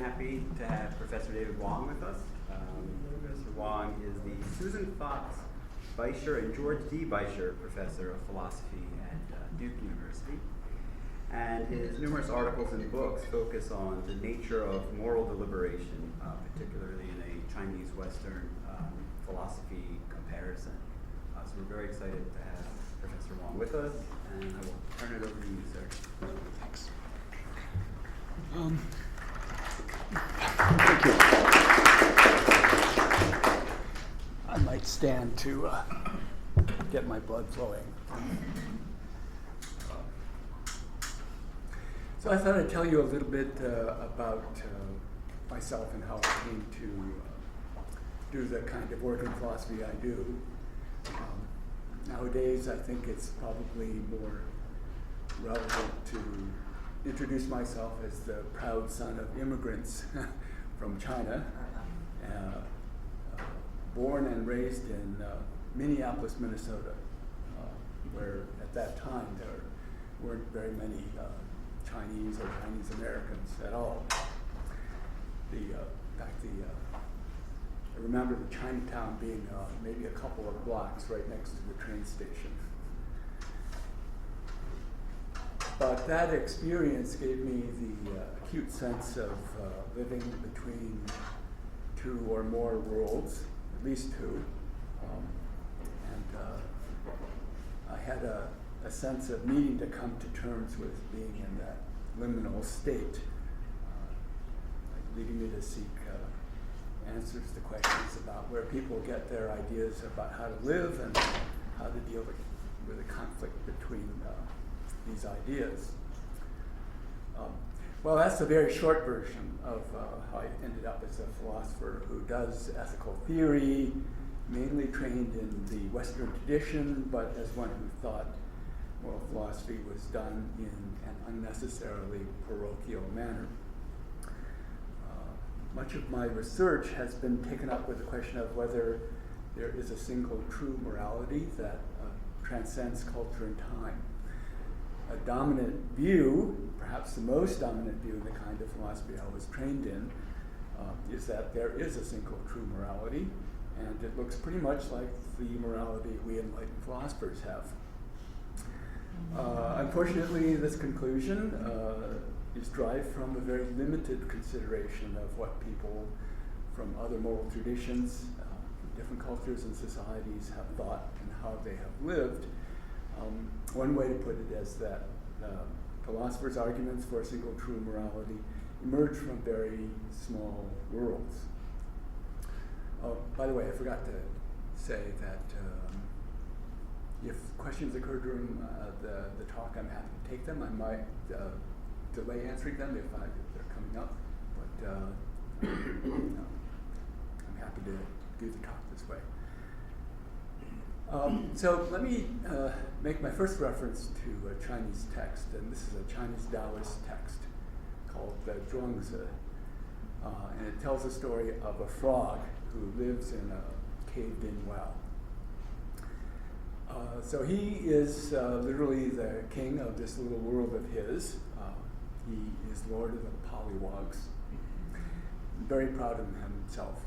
happy to have Professor David Wong with us. Professor Wong is the Susan Fox Beischer and George D. Beischer Professor of Philosophy at Duke University. And his numerous articles and books focus on the nature of moral deliberation, particularly in a Chinese Western philosophy comparison. So we're very excited to have Professor Wong with us, and I will turn it over to you, sir. Thanks. Thank you. I might stand to get my blood flowing. So I thought I'd tell you a little bit about myself and how I came to do the kind of work in philosophy I do. Nowadays, I think it's probably more relevant to introduce myself as the proud son of immigrants from China, born and raised in Minneapolis, Minnesota, where at that time there weren't very many Chinese or Chinese Americans at all. I remember the Chinatown being maybe a couple of blocks right next to the train station. But that experience gave me the acute sense of living between two or more worlds, at least two. I had a sense of needing to come to terms with being in that liminal state, leading me to seek answers to questions about where people get their ideas about how to live and how to deal with the conflict between these ideas. Well, that's a very short version of how I ended up as a philosopher who does ethical theory, mainly trained in the Western tradition, but as one who thought moral philosophy was done in an unnecessarily parochial manner. Much of my research has been taken up with the question of whether there is a single true morality that transcends culture and time. A dominant view, perhaps the most dominant view in the kind of philosophy I was trained in, is that there is a single true morality, and it looks pretty much like the morality we enlightened philosophers have. Unfortunately, this conclusion is derived from a very limited consideration of what people from other moral traditions, different cultures and societies have thought and how they have lived. One way to put it is that philosophers' arguments for a single true morality emerge from very small worlds. By the way, I forgot to say that if questions occur during the talk, I'm happy to take them. I might delay answering them if they're coming up, but I'm happy to do the talk this way. So let me make my first reference to a Chinese text, and this is a Chinese Daoist text called the Zhuangzi, and it tells the story of a frog who lives in a caved-in well. So he is literally the king of this little world of his. He is lord of the pollywogs. Very proud of himself.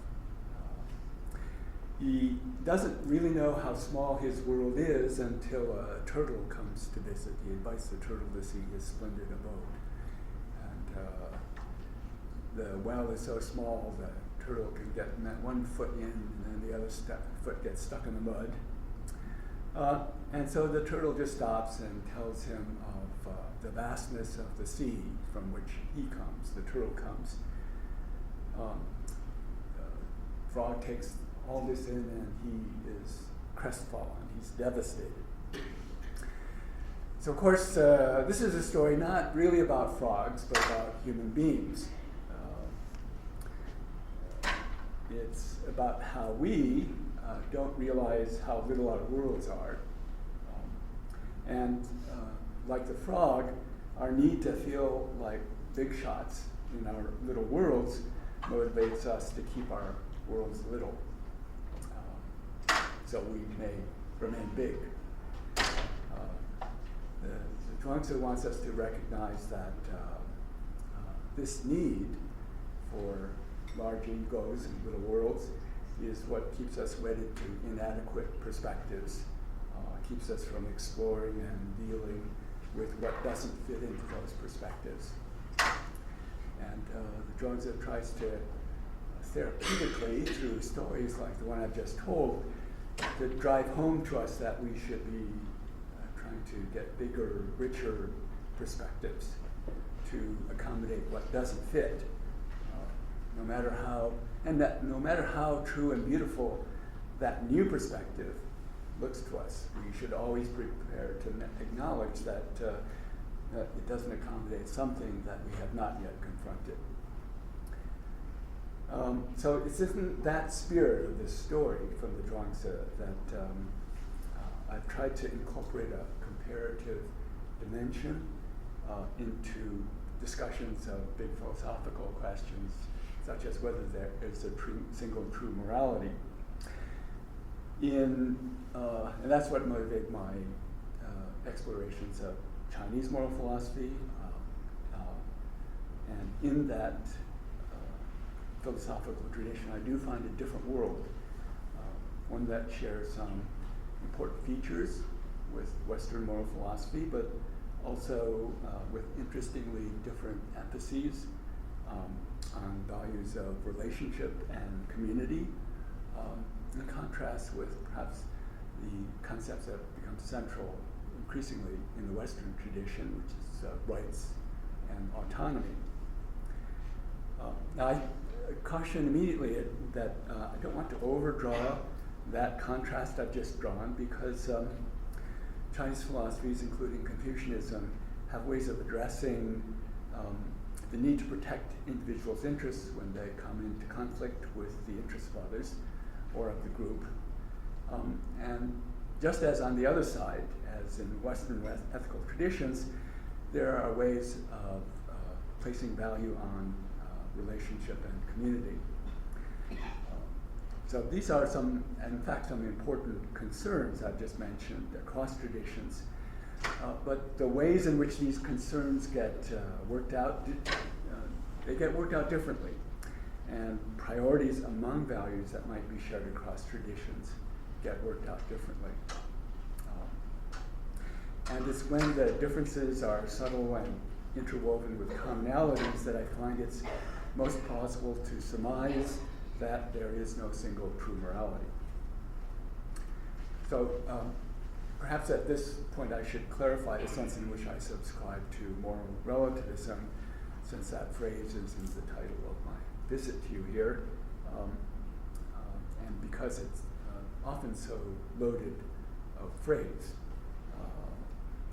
He doesn't really know how small his world is until a turtle comes to visit. He invites the turtle to see his splendid abode. And the well is so small the turtle can get one foot in and then the other foot gets stuck in the mud. And so the turtle just stops and tells him of the vastness of the sea from which he comes, the turtle comes. Frog takes all this in and he is crestfallen, he's devastated. So of course, this is a story not really about frogs, but about human beings. It's about how we don't realize how little our worlds are. And like the frog, our need to feel like big shots in our little worlds motivates us to keep our worlds little, so we may remain big. The Zhuangzi wants us to recognize that this need for large egos and little worlds is what keeps us wedded to inadequate perspectives, keeps us from exploring and dealing with what doesn't fit into those perspectives. And the Zhuangzi tries to therapeutically, through stories like the one I've just told, to drive home to us that we should be trying to get bigger, richer perspectives to accommodate what doesn't fit, no matter how true and beautiful that new perspective looks to us. We should always be prepared to acknowledge that it doesn't accommodate something that we have not yet confronted. So it's in that spirit of this story from the Zhuangzi that I've tried to incorporate a comparative dimension into discussions of big philosophical questions, such as whether there is a single true morality. And that's what motivated my explorations of Chinese moral philosophy. And in that philosophical tradition, I do find a different world, one that shares some important features with Western moral philosophy, but also with interestingly different emphases on values of relationship and community, in contrast with perhaps the concepts that become central increasingly in the Western tradition, which is rights and autonomy. Now, I caution immediately that I don't want to overdraw that contrast I've just drawn, because Chinese philosophies, including Confucianism, have ways of addressing the need to protect individuals' interests when they come into conflict with the interests of others or of the group. And just as on the other side, as in Western ethical traditions, there are ways of placing value on relationship and community. So these are some, and in fact, some important concerns I've just mentioned across traditions. But the ways in which these concerns get worked out, they get worked out differently. And priorities among values that might be shared across traditions get worked out differently. And it's when the differences are subtle and interwoven with commonalities that I find it's most plausible to surmise that there is no single true morality. So perhaps at this point I should clarify the sense in which I subscribe to moral relativism, since that phrase is in the title of my visit to you here, and because it's often so loaded of phrase.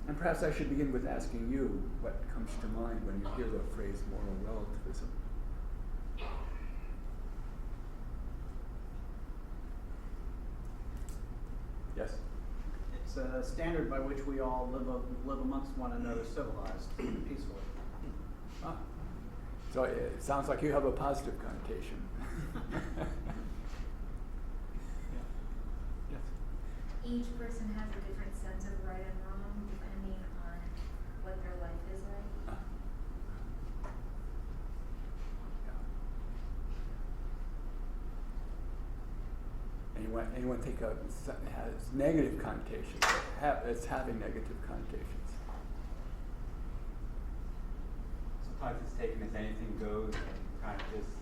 And perhaps I should begin with asking you what comes to mind when you hear the phrase moral relativism. Yes? It's a standard by which we all live amongst one another civilized and peacefully. Ah. So it sounds like you have a positive connotation. Yeah. Yes. Each person has a different sense of right and wrong depending on what their life is like. Anyone think of something that has negative connotations? It's having negative connotations. Sometimes it's taken as anything goes, and kind of just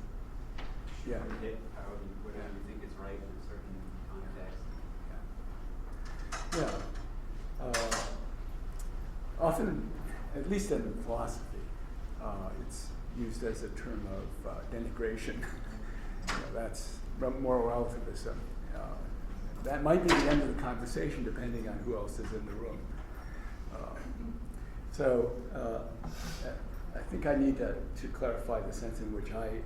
hit whatever you think is right in a certain context. Yeah. Often, at least in philosophy, it's used as a term of denigration. That's moral relativism. That might be the end of the conversation, depending on who else is in the room. So I think I need to clarify the sense in which I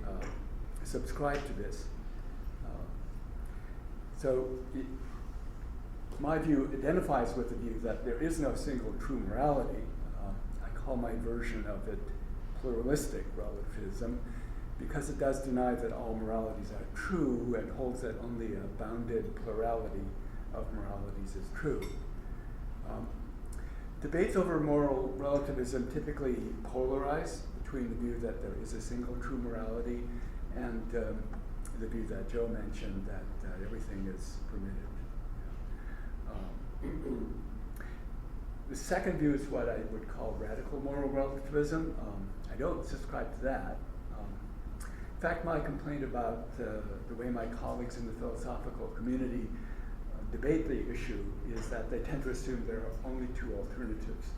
subscribe to this. My view identifies with the view that there is no single true morality. I call my version of it pluralistic relativism, because it does deny that all moralities are true and holds that only a bounded plurality of moralities is true. Debates over moral relativism typically polarize between the view that there is a single true morality and the view that Joe mentioned that everything is permitted. The second view is what I would call radical moral relativism. I don't subscribe to that. In fact, my complaint about the way my colleagues in the philosophical community debate the issue is that they tend to assume there are only two alternatives.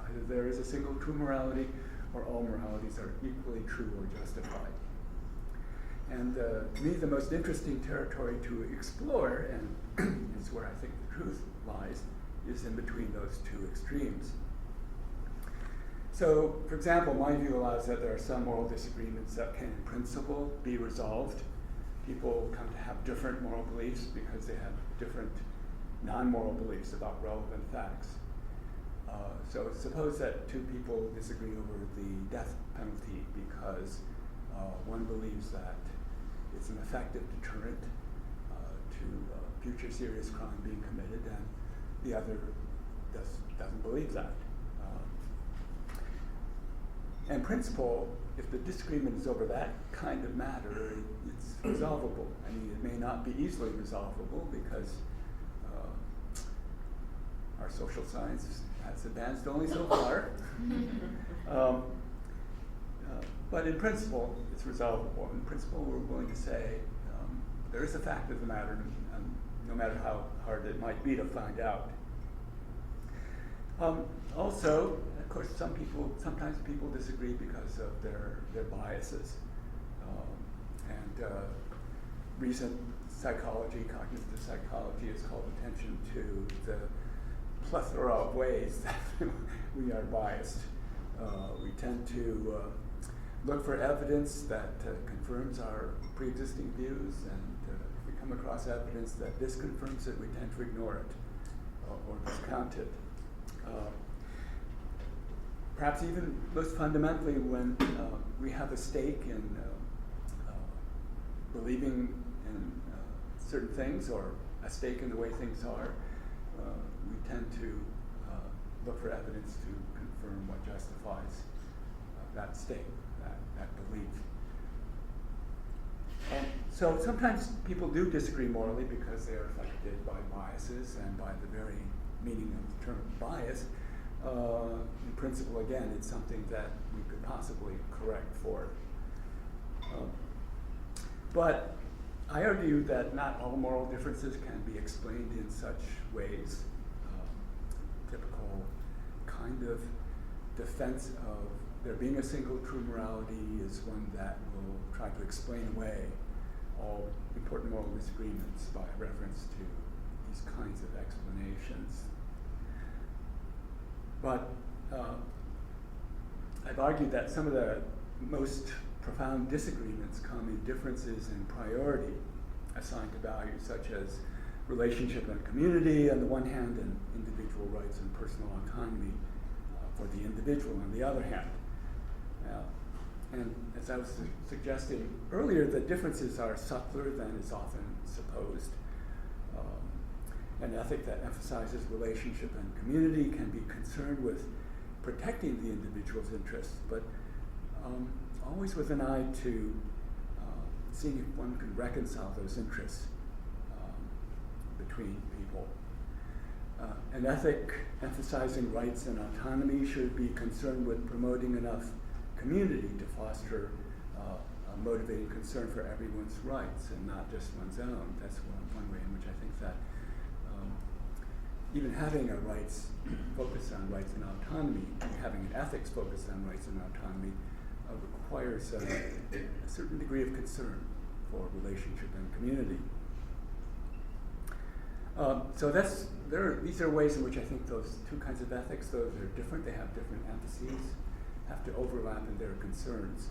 Either there is a single true morality, or all moralities are equally true or justified. And to me, the most interesting territory to explore, and is where I think the truth lies, is in between those two extremes. So, for example, my view allows that there are some moral disagreements that can, in principle, be resolved. People come to have different moral beliefs because they have different non-moral beliefs about relevant facts. So suppose that two people disagree over the death penalty because one believes that it's an effective deterrent to future serious crime being committed, and the other doesn't believe that. In principle, if the disagreement is over that kind of matter, it's resolvable. I mean, it may not be easily resolvable because our social science has advanced only so far. But in principle, it's resolvable. In principle, we're willing to say there is a fact of the matter, no matter how hard it might be to find out. Also, of course, sometimes people disagree because of their biases. Recent psychology, cognitive psychology, has called attention to the plethora of ways that we are biased. We tend to look for evidence that confirms our pre-existing views, and if we come across evidence that disconfirms it, we tend to ignore it or discount it. Perhaps even most fundamentally, when we have a stake in believing in certain things, or a stake in the way things are, we tend to look for evidence to confirm what justifies that stake, that belief. So sometimes people do disagree morally because they are affected by biases and by the very meaning of the term bias. In principle, again, it's something that we could possibly correct for. But I argue that not all moral differences can be explained in such ways. Typical kind of defense of there being a single true morality is one that will try to explain away all important moral disagreements by reference to these kinds of explanations. But I've argued that some of the most profound disagreements come in differences in priority assigned to values, such as relationship and community on the one hand, and individual rights and personal autonomy for the individual on the other hand. And as I was suggesting earlier, the differences are subtler than is often supposed. An ethic that emphasizes relationship and community can be concerned with protecting the individual's interests, but always with an eye to seeing if one can reconcile those interests between people. An ethic emphasizing rights and autonomy should be concerned with promoting enough community to foster a motivating concern for everyone's rights and not just one's own. That's one way in which I think that even having a rights focus on rights and autonomy, having an ethics focus on rights and autonomy, requires a certain degree of concern for relationship and community. So these are ways in which I think those two kinds of ethics, though they're different, they have different emphases, have to overlap in their concerns.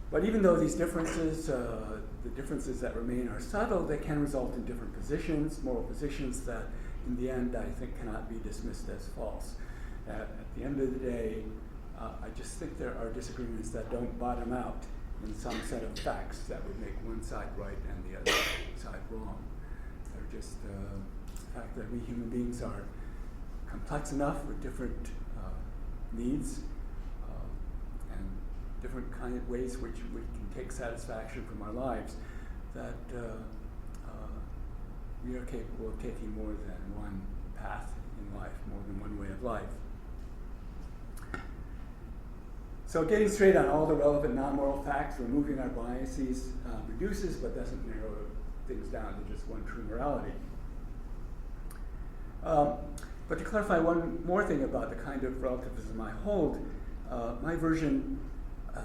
But even though these differences, the differences that remain are subtle, they can result in different positions, moral positions that in the end I think cannot be dismissed as false. At the end of the day, I just think there are disagreements that don't bottom out in some set of facts that would make one side right and the other side wrong. They're just the fact that we human beings are complex enough with different needs different kind of ways which we can take satisfaction from our lives, that we are capable of taking more than one path in life, more than one way of life. So getting straight on all the relevant non-moral facts, removing our biases, reduces but doesn't narrow things down to just one true morality. But to clarify one more thing about the kind of relativism I hold, my version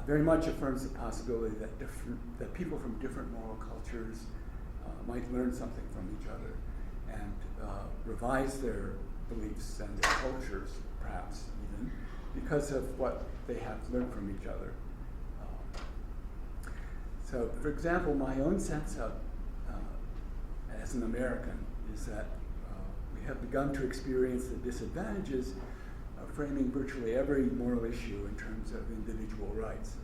very much affirms the possibility that people from different moral cultures might learn something from each other and revise their beliefs and their cultures, perhaps even, because of what they have learned from each other. So, for example, my own sense of, as an American, is that we have begun to experience the disadvantages of framing virtually every moral issue in terms of individual rights.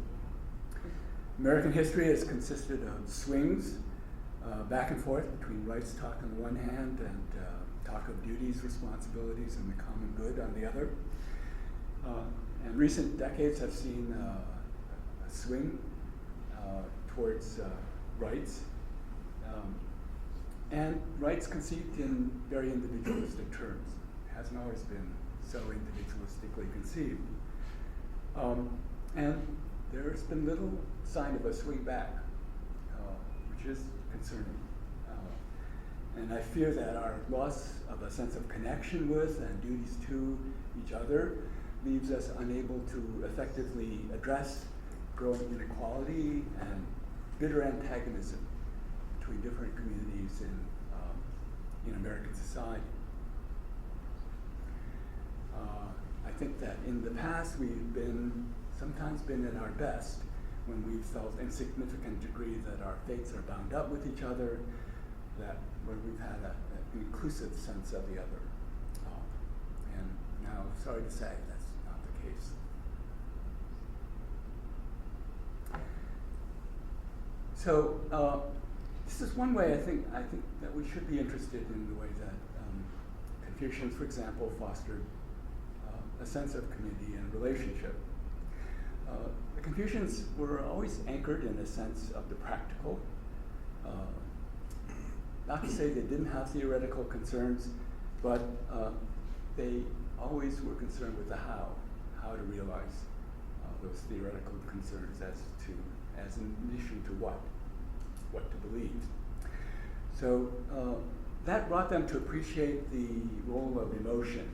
American history has consisted of swings back and forth between rights talk on the one hand and talk of duties, responsibilities, and the common good on the other. And recent decades have seen a swing towards rights, and rights conceived in very individualistic terms. It hasn't always been so individualistically conceived. And there's been little sign of a swing back, which is concerning. And I fear that our loss of a sense of connection with and duties to each other leaves us unable to effectively address growing inequality and bitter antagonism between different communities in American society. I think that in the past we've sometimes been at our best when we've felt in significant degree that our fates are bound up with each other, where we've had an inclusive sense of the other. And now, sorry to say, that's not the case. So this is one way I think that we should be interested in the way that Confucians, for example, fostered a sense of community and relationship. The Confucians were always anchored in a sense of the practical. Not to say they didn't have theoretical concerns, but they always were concerned with the how to realize those theoretical concerns as in addition to what to believe. So that brought them to appreciate the role of emotion,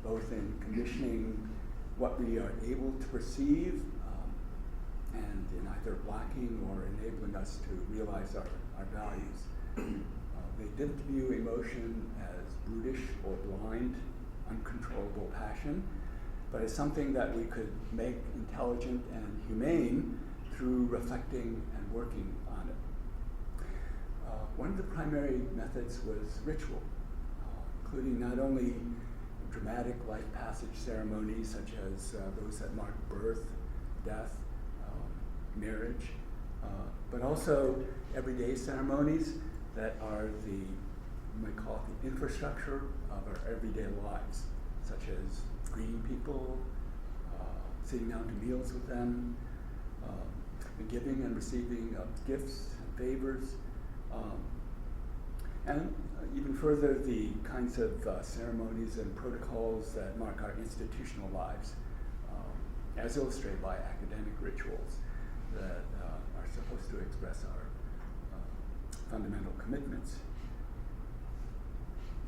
both in conditioning what we are able to perceive and in either blocking or enabling us to realize our values. They didn't view emotion as brutish or blind, uncontrollable passion, but as something that we could make intelligent and humane through reflecting and working on it. One of the primary methods was ritual, including not only dramatic life passage ceremonies such as those that mark birth, death, marriage, but also everyday ceremonies that are you might call it the infrastructure of our everyday lives, such as greeting people, sitting down to meals with them, the giving and receiving of gifts and favors, and even further, the kinds of ceremonies and protocols that mark our institutional lives, as illustrated by academic rituals that are supposed to express our fundamental commitments.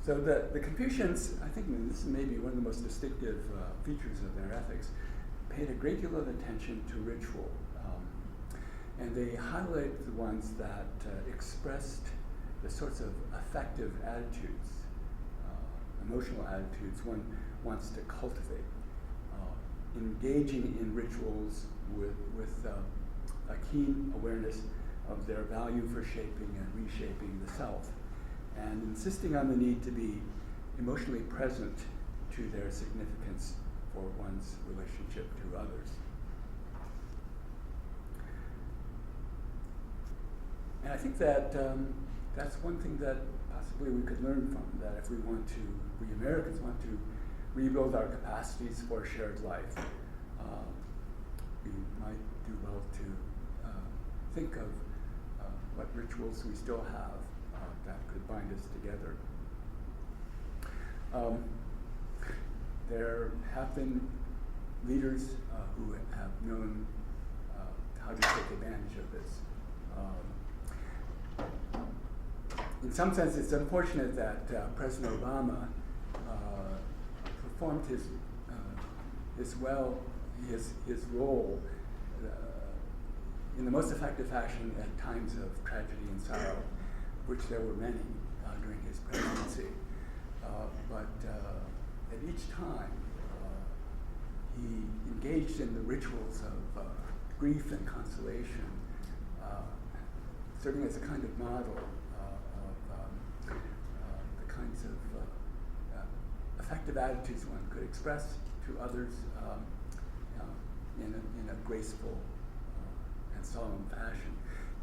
So the Confucians, I think this is maybe one of the most distinctive features of their ethics, paid a great deal of attention to ritual. And they highlighted the ones that expressed the sorts of affective attitudes, emotional attitudes one wants to cultivate. Engaging in rituals with a keen awareness of their value for shaping and reshaping the self, and insisting on the need to be emotionally present to their significance for one's relationship to others. And I think that that's one thing that possibly we could learn from, that if we Americans want to rebuild our capacities for a shared life, we might do well to think of what rituals we still have that could bind us together. There have been leaders who have known how to take advantage of this. In some sense, it's unfortunate that President Obama performed his role in the most effective fashion at times of tragedy and sorrow, which there were many during his presidency. But at each time, he engaged in the rituals of grief and consolation, serving as a kind of model of the kinds of effective attitudes one could express to others in a graceful and solemn fashion.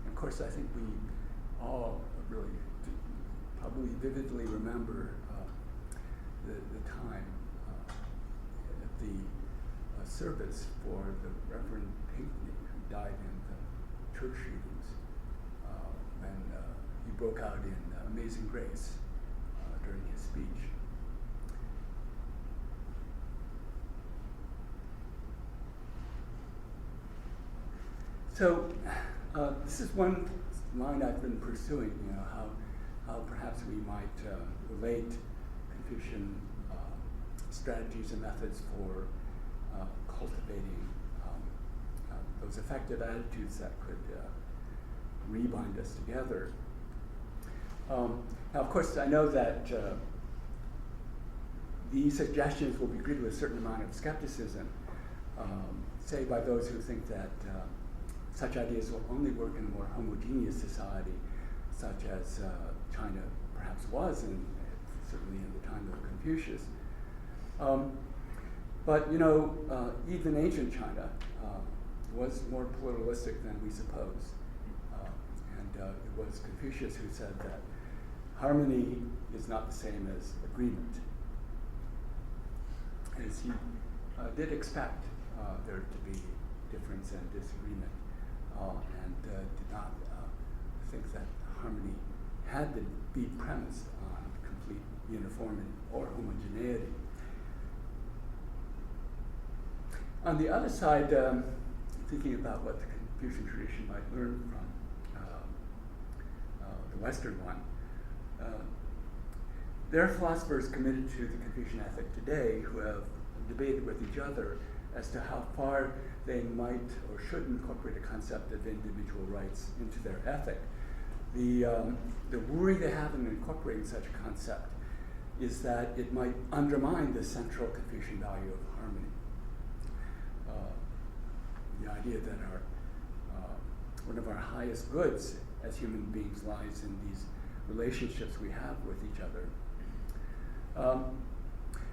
And of course, I think we all really probably vividly remember the time at the service for the Reverend Pinckney, who died in the church shootings, when he broke out in Amazing Grace during his speech. So this is one line I've been pursuing, how perhaps we might relate Confucian strategies and methods for cultivating those effective attitudes that could rebind us together. Now, of course, I know that these suggestions will be greeted with a certain amount of skepticism, say by those who think that such ideas will only work in a more homogeneous society, such as China perhaps was, certainly in the time of Confucius. But even ancient China was more pluralistic than we suppose. And it was Confucius who said that harmony is not the same as agreement. As he did expect there to be difference and disagreement, and did not think that harmony had to be premised on complete uniformity or homogeneity. On the other side, thinking about what the Confucian tradition might learn from the Western one, there are philosophers committed to the Confucian ethic today who have debated with each other as to how far they might or should incorporate a concept of individual rights into their ethic. The worry they have in incorporating such a concept is that it might undermine the central Confucian value of harmony. The idea that one of our highest goods as human beings lies in these relationships we have with each other.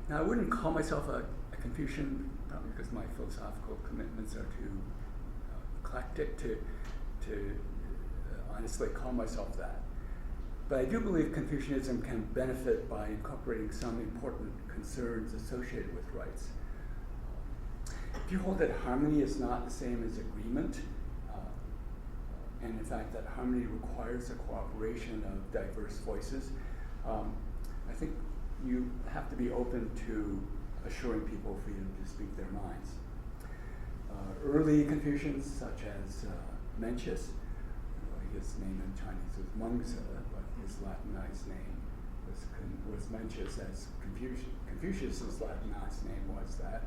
Now, I wouldn't call myself a Confucian, probably because my philosophical commitments are too eclectic to honestly call myself that. But I do believe Confucianism can benefit by incorporating some important concerns associated with rights. If you hold that harmony is not the same as agreement, and in fact that harmony requires the cooperation of diverse voices, I think you have to be open to assuring people freedom to speak their minds. Early Confucians, such as Mencius, his name in Chinese was Mengzi, but his Latinized name was Mencius, as Confucius's Latinized name was that.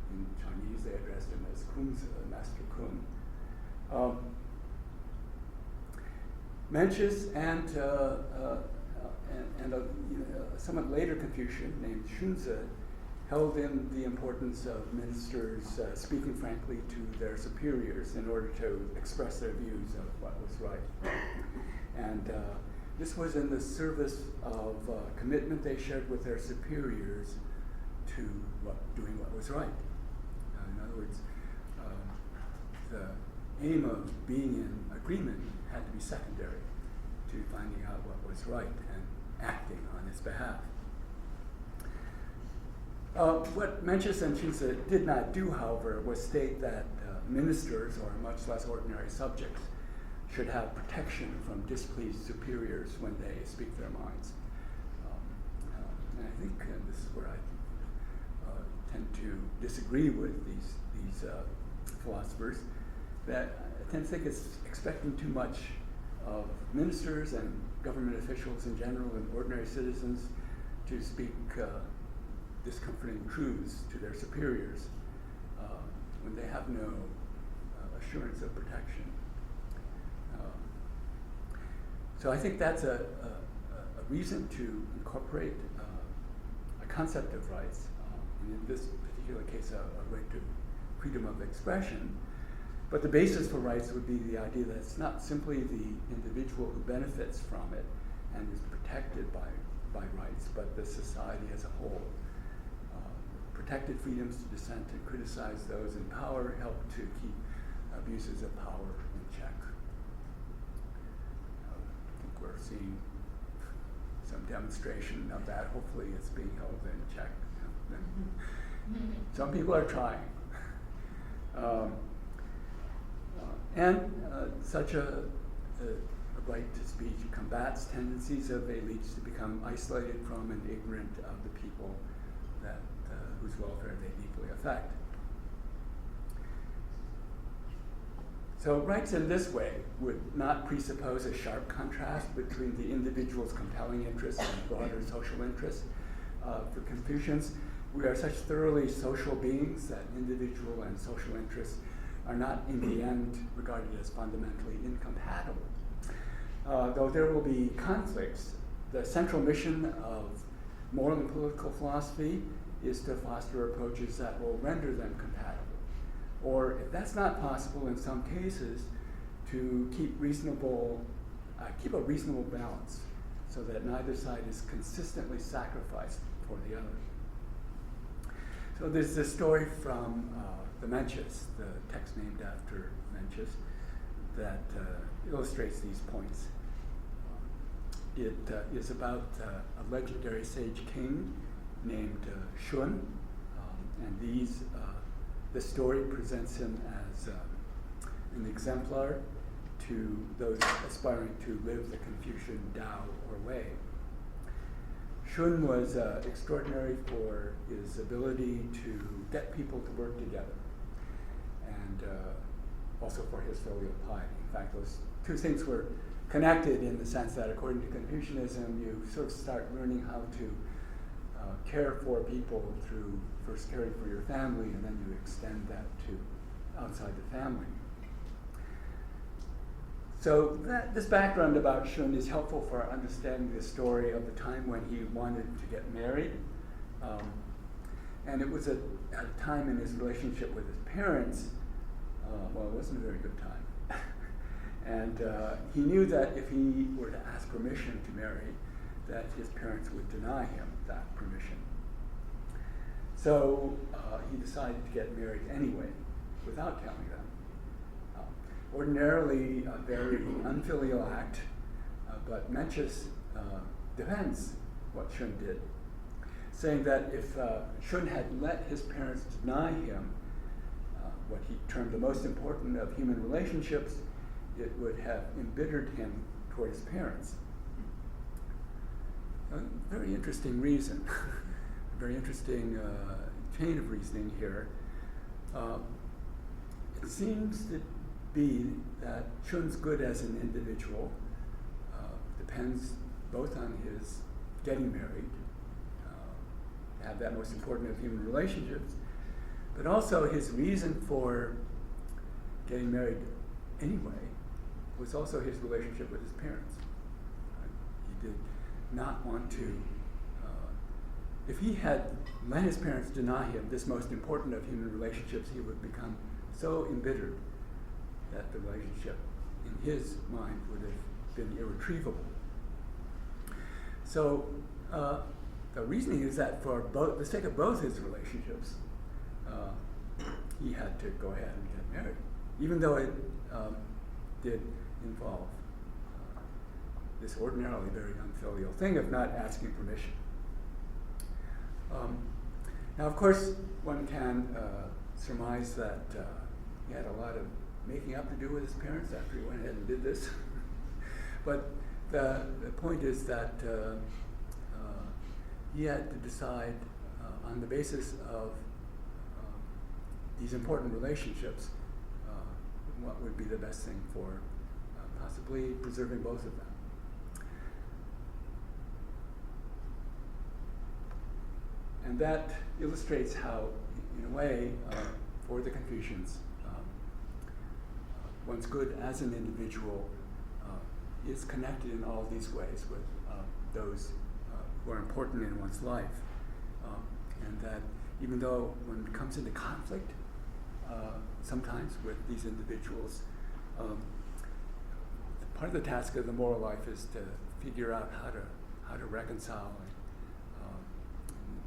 In Chinese, they addressed him as Kunzi, Master Kun. Mencius and a somewhat later Confucian named Xunzi held in the importance of ministers speaking frankly to their superiors in order to express their views of what was right. And this was in the service of commitment they shared with their superiors to doing what was right. In other words, the aim of being in agreement had to be secondary to finding out what was right and acting on its behalf. What Mencius and Xunzi did not do, however, was state that ministers or much less ordinary subjects should have protection from displeased superiors when they speak their minds. And I think this is where I tend to disagree with these philosophers, that I tend to think it's expecting too much of ministers and government officials in general and ordinary citizens to speak discomforting truths to their superiors when they have no assurance of protection. So I think that's a reason to incorporate a concept of rights, and in this particular case, a right to freedom of expression. But the basis for rights would be the idea that it's not simply the individual who benefits from it and is protected by rights, but the society as a whole. Protected freedoms to dissent and criticize those in power help to keep abuses of power in check. I think we're seeing some demonstration of that. Hopefully it's being held in check. Some people are trying. Such a right to speech combats tendencies of elites to become isolated from and ignorant of the people that whose welfare they deeply affect. So rights in this way would not presuppose a sharp contrast between the individual's compelling interests and broader social interests. For Confucians, we are such thoroughly social beings that individual and social interests are not in the end regarded as fundamentally incompatible. Though there will be conflicts, the central mission of moral and political philosophy is to foster approaches that will render them compatible. Or if that's not possible in some cases, to keep a reasonable balance so that neither side is consistently sacrificed for the other. So there's this story from the Mencius, the text named after Mencius, that illustrates these points. It is about a legendary sage king named Shun, and the story presents him as an exemplar to those aspiring to live the Confucian Tao or way. Shun was extraordinary for his ability to get people to work together, and also for his filial piety. In fact, those two things were connected in the sense that according to Confucianism, you sort of start learning how to care for people through first caring for your family, and then you extend that to outside the family. So this background about Shun is helpful for understanding the story of the time when he wanted to get married. And it was at a time in his relationship with his parents, it wasn't a very good time. And he knew that if he were to ask permission to marry, that his parents would deny him that permission. So he decided to get married anyway, without telling them. Ordinarily a very unfilial act, but Mencius defends what Shun did, saying that if Shun had let his parents deny him what he termed the most important of human relationships, it would have embittered him toward his parents. A very interesting reason, a very interesting chain of reasoning here. It seems to be that Shun's good as an individual depends both on his getting married, have that most important of human relationships, but also his reason for getting married anyway was also his relationship with his parents. He did not want to, if he had let his parents deny him this most important of human relationships, he would become so embittered that the relationship in his mind would have been irretrievable. So the reasoning is that for the sake of both his relationships, he had to go ahead and get married, even though it did involve this ordinarily very unfilial thing of not asking permission. Now, of course, one can surmise that he had a lot of making up to do with his parents after he went ahead and did this. But the point is that he had to decide on the basis of these important relationships what would be the best thing for possibly preserving both of them. And that illustrates how, in a way, for the Confucians, one's good as an individual is connected in all these ways with those who are important in one's life. And that even though one comes into conflict sometimes with these individuals, part of the task of the moral life is to figure out how to reconcile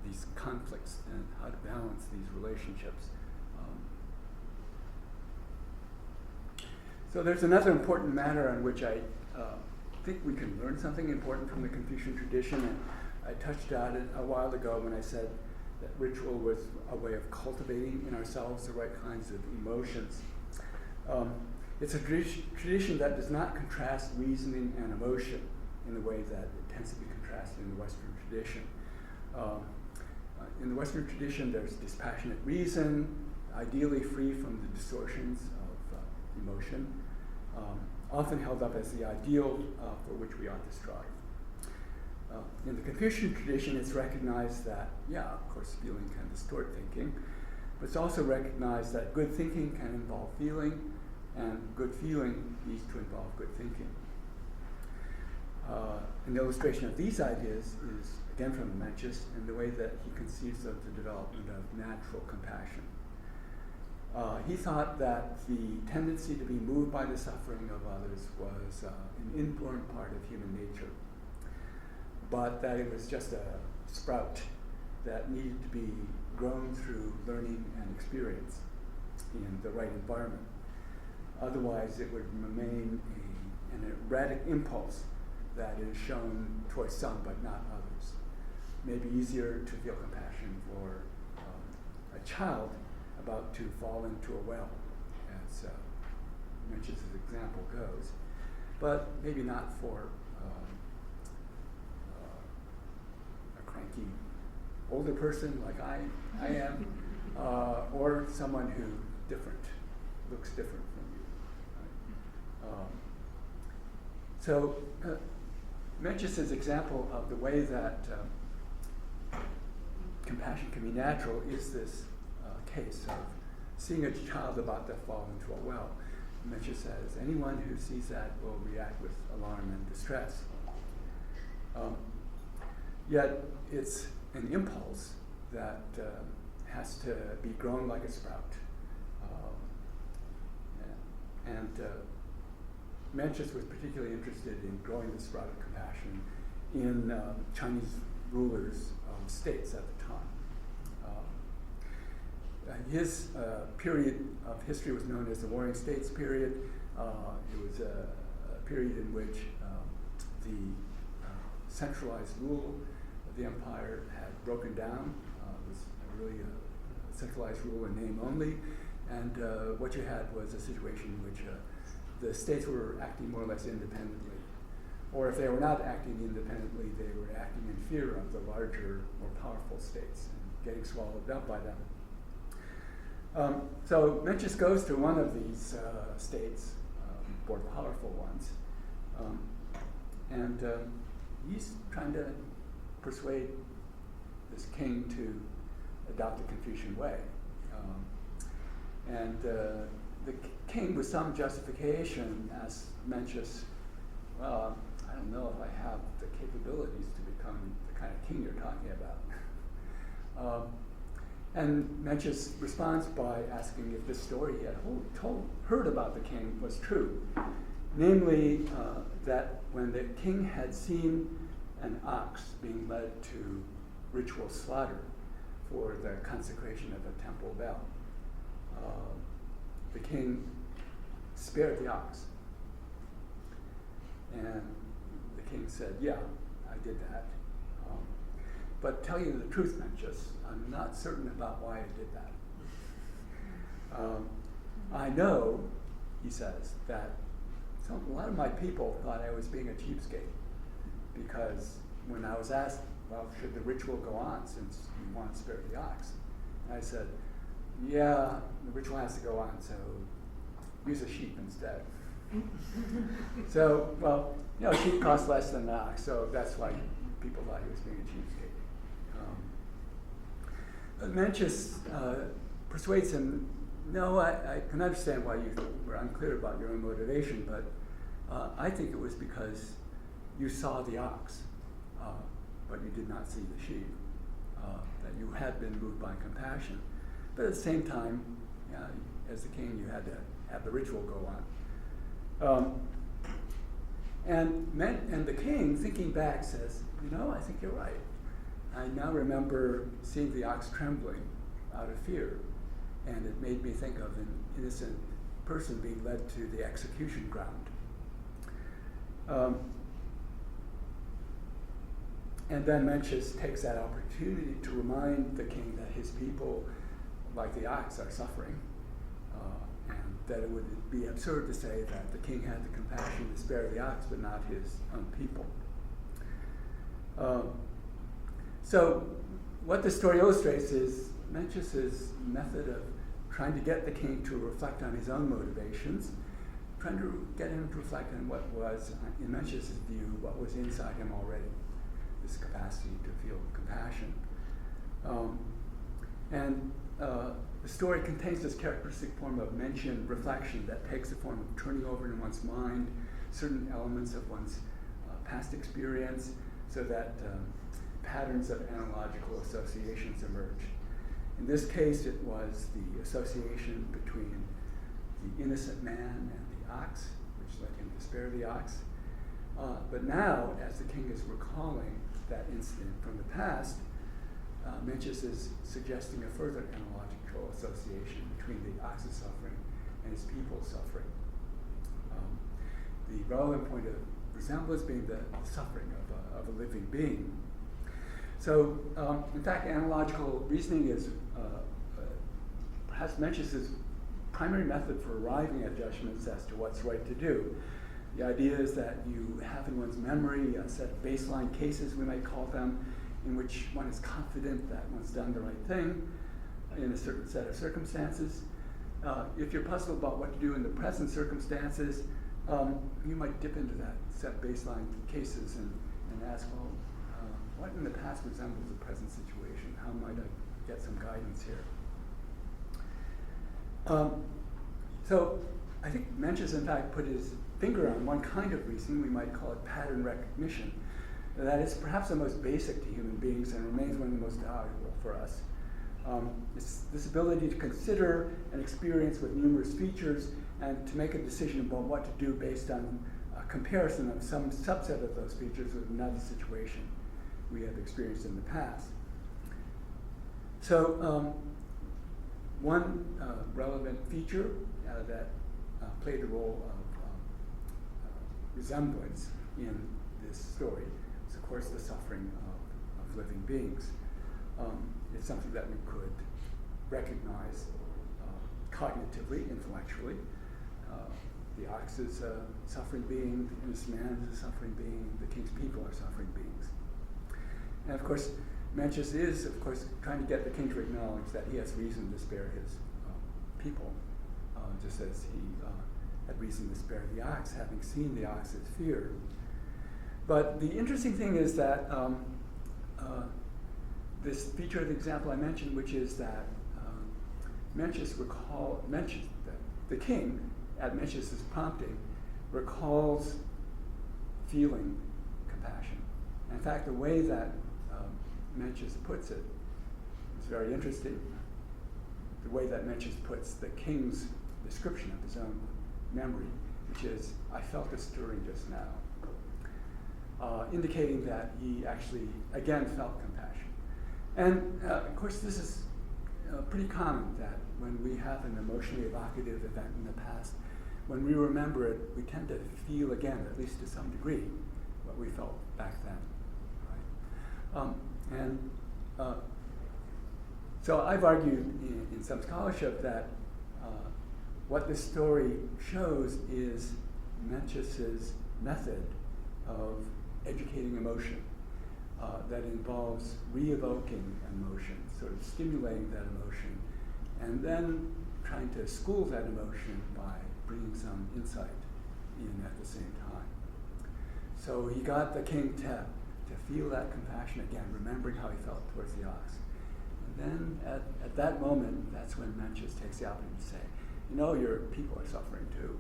these conflicts and how to balance these relationships. So there's another important matter on which I think we can learn something important from the Confucian tradition, and I touched on it a while ago when I said that ritual was a way of cultivating in ourselves the right kinds of emotions. It's a tradition that does not contrast reasoning and emotion in the way that it tends to be contrasted in the Western tradition. In the Western tradition, there's dispassionate reason, ideally free from the distortions of emotion, often held up as the ideal for which we ought to strive. In the Confucian tradition, it's recognized that, yeah, of course, feeling can distort thinking, but it's also recognized that good thinking can involve feeling, and good feeling needs to involve good thinking. An illustration of these ideas is, again, from Mencius, in the way that he conceives of the development of natural compassion. He thought that the tendency to be moved by the suffering of others was an inborn part of human nature, but that it was just a sprout that needed to be grown through learning and experience in the right environment. Otherwise, it would remain an erratic impulse that is shown towards some but not others. Maybe easier to feel compassion for a child about to fall into a well, as Mencius' example goes, but maybe not for a cranky older person like I am, or someone who looks different from you. Right? So Mencius' example of the way that compassion can be natural is this case of seeing a child about to fall into a well. Mencius says, anyone who sees that will react with alarm and distress. Yet it's an impulse that has to be grown like a sprout. Mencius was particularly interested in growing the sprout of compassion in Chinese rulers of states at the time. His period of history was known as the Warring States period. It was a period in which the centralized rule of the empire had broken down. It was really a centralized rule in name only. And what you had was a situation in which the states were acting more or less independently. Or if they were not acting independently, they were acting in fear of the larger, more powerful states and getting swallowed up by them. So Mencius goes to one of these states, more powerful ones, and he's trying to persuade this king to adopt the Confucian way. The king, with some justification, asks Mencius, well, I don't know if I have the capabilities to become the kind of king you're talking about. And Mencius responds by asking if this story he had heard about the king was true. Namely, that when the king had seen an ox being led to ritual slaughter for the consecration of a temple bell, the king spared the ox. And the king said, yeah, I did that. But tell you the truth, Mencius, I'm not certain about why I did that. I know, he says, that a lot of my people thought I was being a cheapskate, because when I was asked, well, should the ritual go on since you want to spare the ox? And I said, yeah, the ritual has to go on, so use a sheep instead. So, well, sheep cost less than an ox, so that's why people thought he was being a cheapskate. Mencius persuades him, no, I can understand why you were unclear about your own motivation, but I think it was because you saw the ox, but you did not see the sheep, that you had been moved by compassion. But at the same time, as the king, you had to have the ritual go on. And the king, thinking back, says, I think you're right. I now remember seeing the ox trembling out of fear, and it made me think of an innocent person being led to the execution ground. And then Mencius takes that opportunity to remind the king that his people, like the ox, are suffering, and that it would be absurd to say that the king had the compassion to spare the ox, but not his own people. So what the story illustrates is Mencius's method of trying to get the king to reflect on his own motivations, trying to get him to reflect on what was, in Mencius's view, what was inside him already, this capacity to feel compassion. The story contains this characteristic form of Mencian reflection that takes the form of turning over in one's mind certain elements of one's past experience so that patterns of analogical associations emerge. In this case, it was the association between the innocent man and the ox, which led him to spare the ox. But now, as the king is recalling that incident from the past, Mencius is suggesting a further analogical association between the ox's suffering and his people's suffering. The relevant point of resemblance being the suffering of a living being. So, in fact, analogical reasoning is perhaps Mencius's primary method for arriving at judgments as to what's right to do. The idea is that you have in one's memory a set of baseline cases, we might call them, in which one is confident that one's done the right thing in a certain set of circumstances. If you're puzzled about what to do in the present circumstances, you might dip into that set of baseline cases and ask, well, what in the past resembles the present situation? How might I get some guidance here? So I think Mencius, in fact, put his finger on one kind of reasoning. We might call it pattern recognition. That is perhaps the most basic to human beings and remains one of the most valuable for us. It's this ability to consider an experience with numerous features and to make a decision about what to do based on a comparison of some subset of those features with another situation we have experienced in the past. So one relevant feature that played the role of resemblance in this story is, of course, the suffering of living beings. It's something that we could recognize cognitively, intellectually. The ox is a suffering being, the innocent man is a suffering being, the king's people are suffering beings. And of course, Mencius is, of course, trying to get the king to acknowledge that he has reason to spare his people, just as he had reason to spare the ox, having seen the ox's fear. But the interesting thing is that this feature of the example I mentioned, which is that the king, at Mencius's prompting, recalls feeling compassion. And in fact, the way that Mencius puts it is very interesting. The way that Mencius puts the king's description of his own memory, which is, I felt a stirring just now, indicating that he actually, again, felt compassion. And of course, this is pretty common, that when we have an emotionally evocative event in the past, when we remember it, we tend to feel again, at least to some degree, what we felt back then. Right? So I've argued in some scholarship that what this story shows is Mencius's method of educating emotion that involves re-evoking emotion, sort of stimulating that emotion, and then trying to school that emotion by bringing some insight in at the same time. So he got the king to feel that compassion again, remembering how he felt towards the ox. And then at that moment, that's when Mencius takes the opportunity to say, you know, your people are suffering too.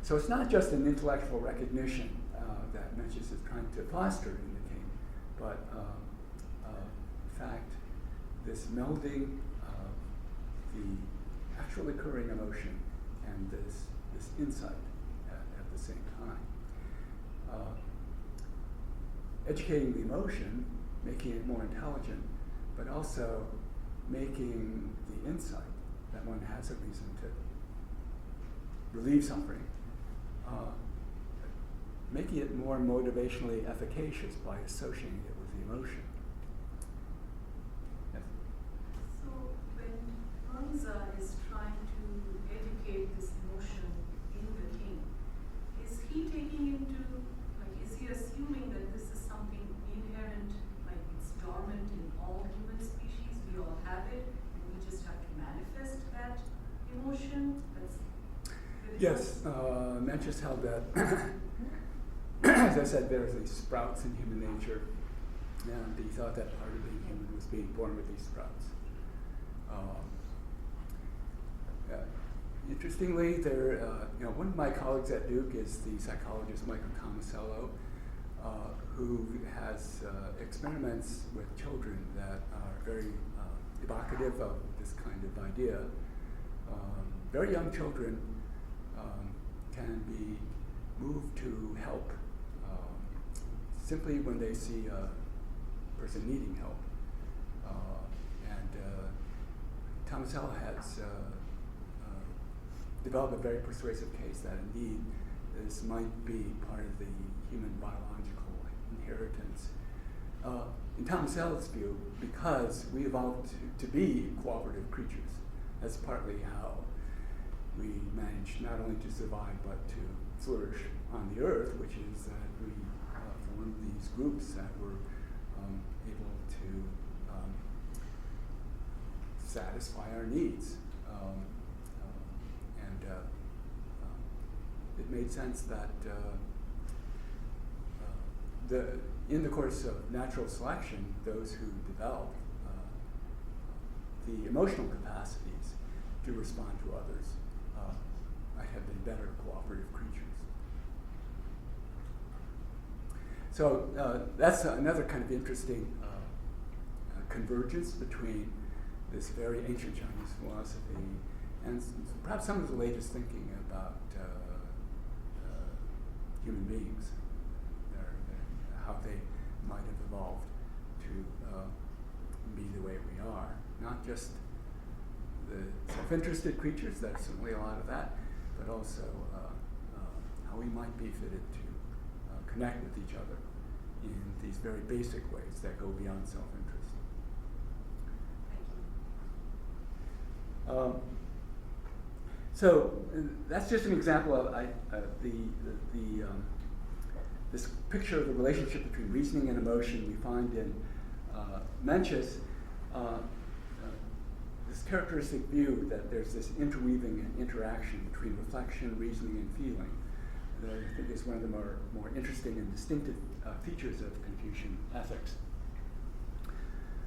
So it's not just an intellectual recognition that Mencius is trying to foster in the king, but in fact, this melding of the actual occurring emotion and this insight at the same time. Educating the emotion, making it more intelligent, but also making the insight that one has a reason to relieve suffering, making it more motivationally efficacious by associating it with the emotion. Yes? So when Huangzi is trying to educate this emotion in the king, is he taking into, like, is he assuming that this is something inherent, like it's dormant in all human species, we all have it, and we just have to manifest that emotion? That's really Yes, Mencius held that, as I said, there's these sprouts in human nature, and he thought that part of being human was being born with these sprouts. Interestingly, one of my colleagues at Duke is the psychologist Michael Tomasello, who has experiments with children that are very evocative of this kind of idea. Very young children can be moved to help simply when they see a person needing help. And Tomasello has developed a very persuasive case that indeed this might be part of the human biological inheritance. In Tomasello's view, because we evolved to be cooperative creatures, that's partly how we managed not only to survive but to flourish on the earth, which is that we formed these groups that were able to satisfy our needs. It made sense that in the course of natural selection, those who develop the emotional capacities to respond to others might have been better cooperative creatures. So that's another kind of interesting convergence between this very ancient Chinese philosophy and perhaps some of the latest thinking about human beings, how they might have evolved to be the way we are. Not just the self-interested creatures, there's certainly a lot of that, but also how we might be fitted to connect with each other in these very basic ways that go beyond self-interest. Thank you. So that's just an example of this picture of the relationship between reasoning and emotion we find in Mencius. This characteristic view that there's this interweaving and interaction between reflection, reasoning, and feeling that I think is one of the more interesting and distinctive features of Confucian ethics.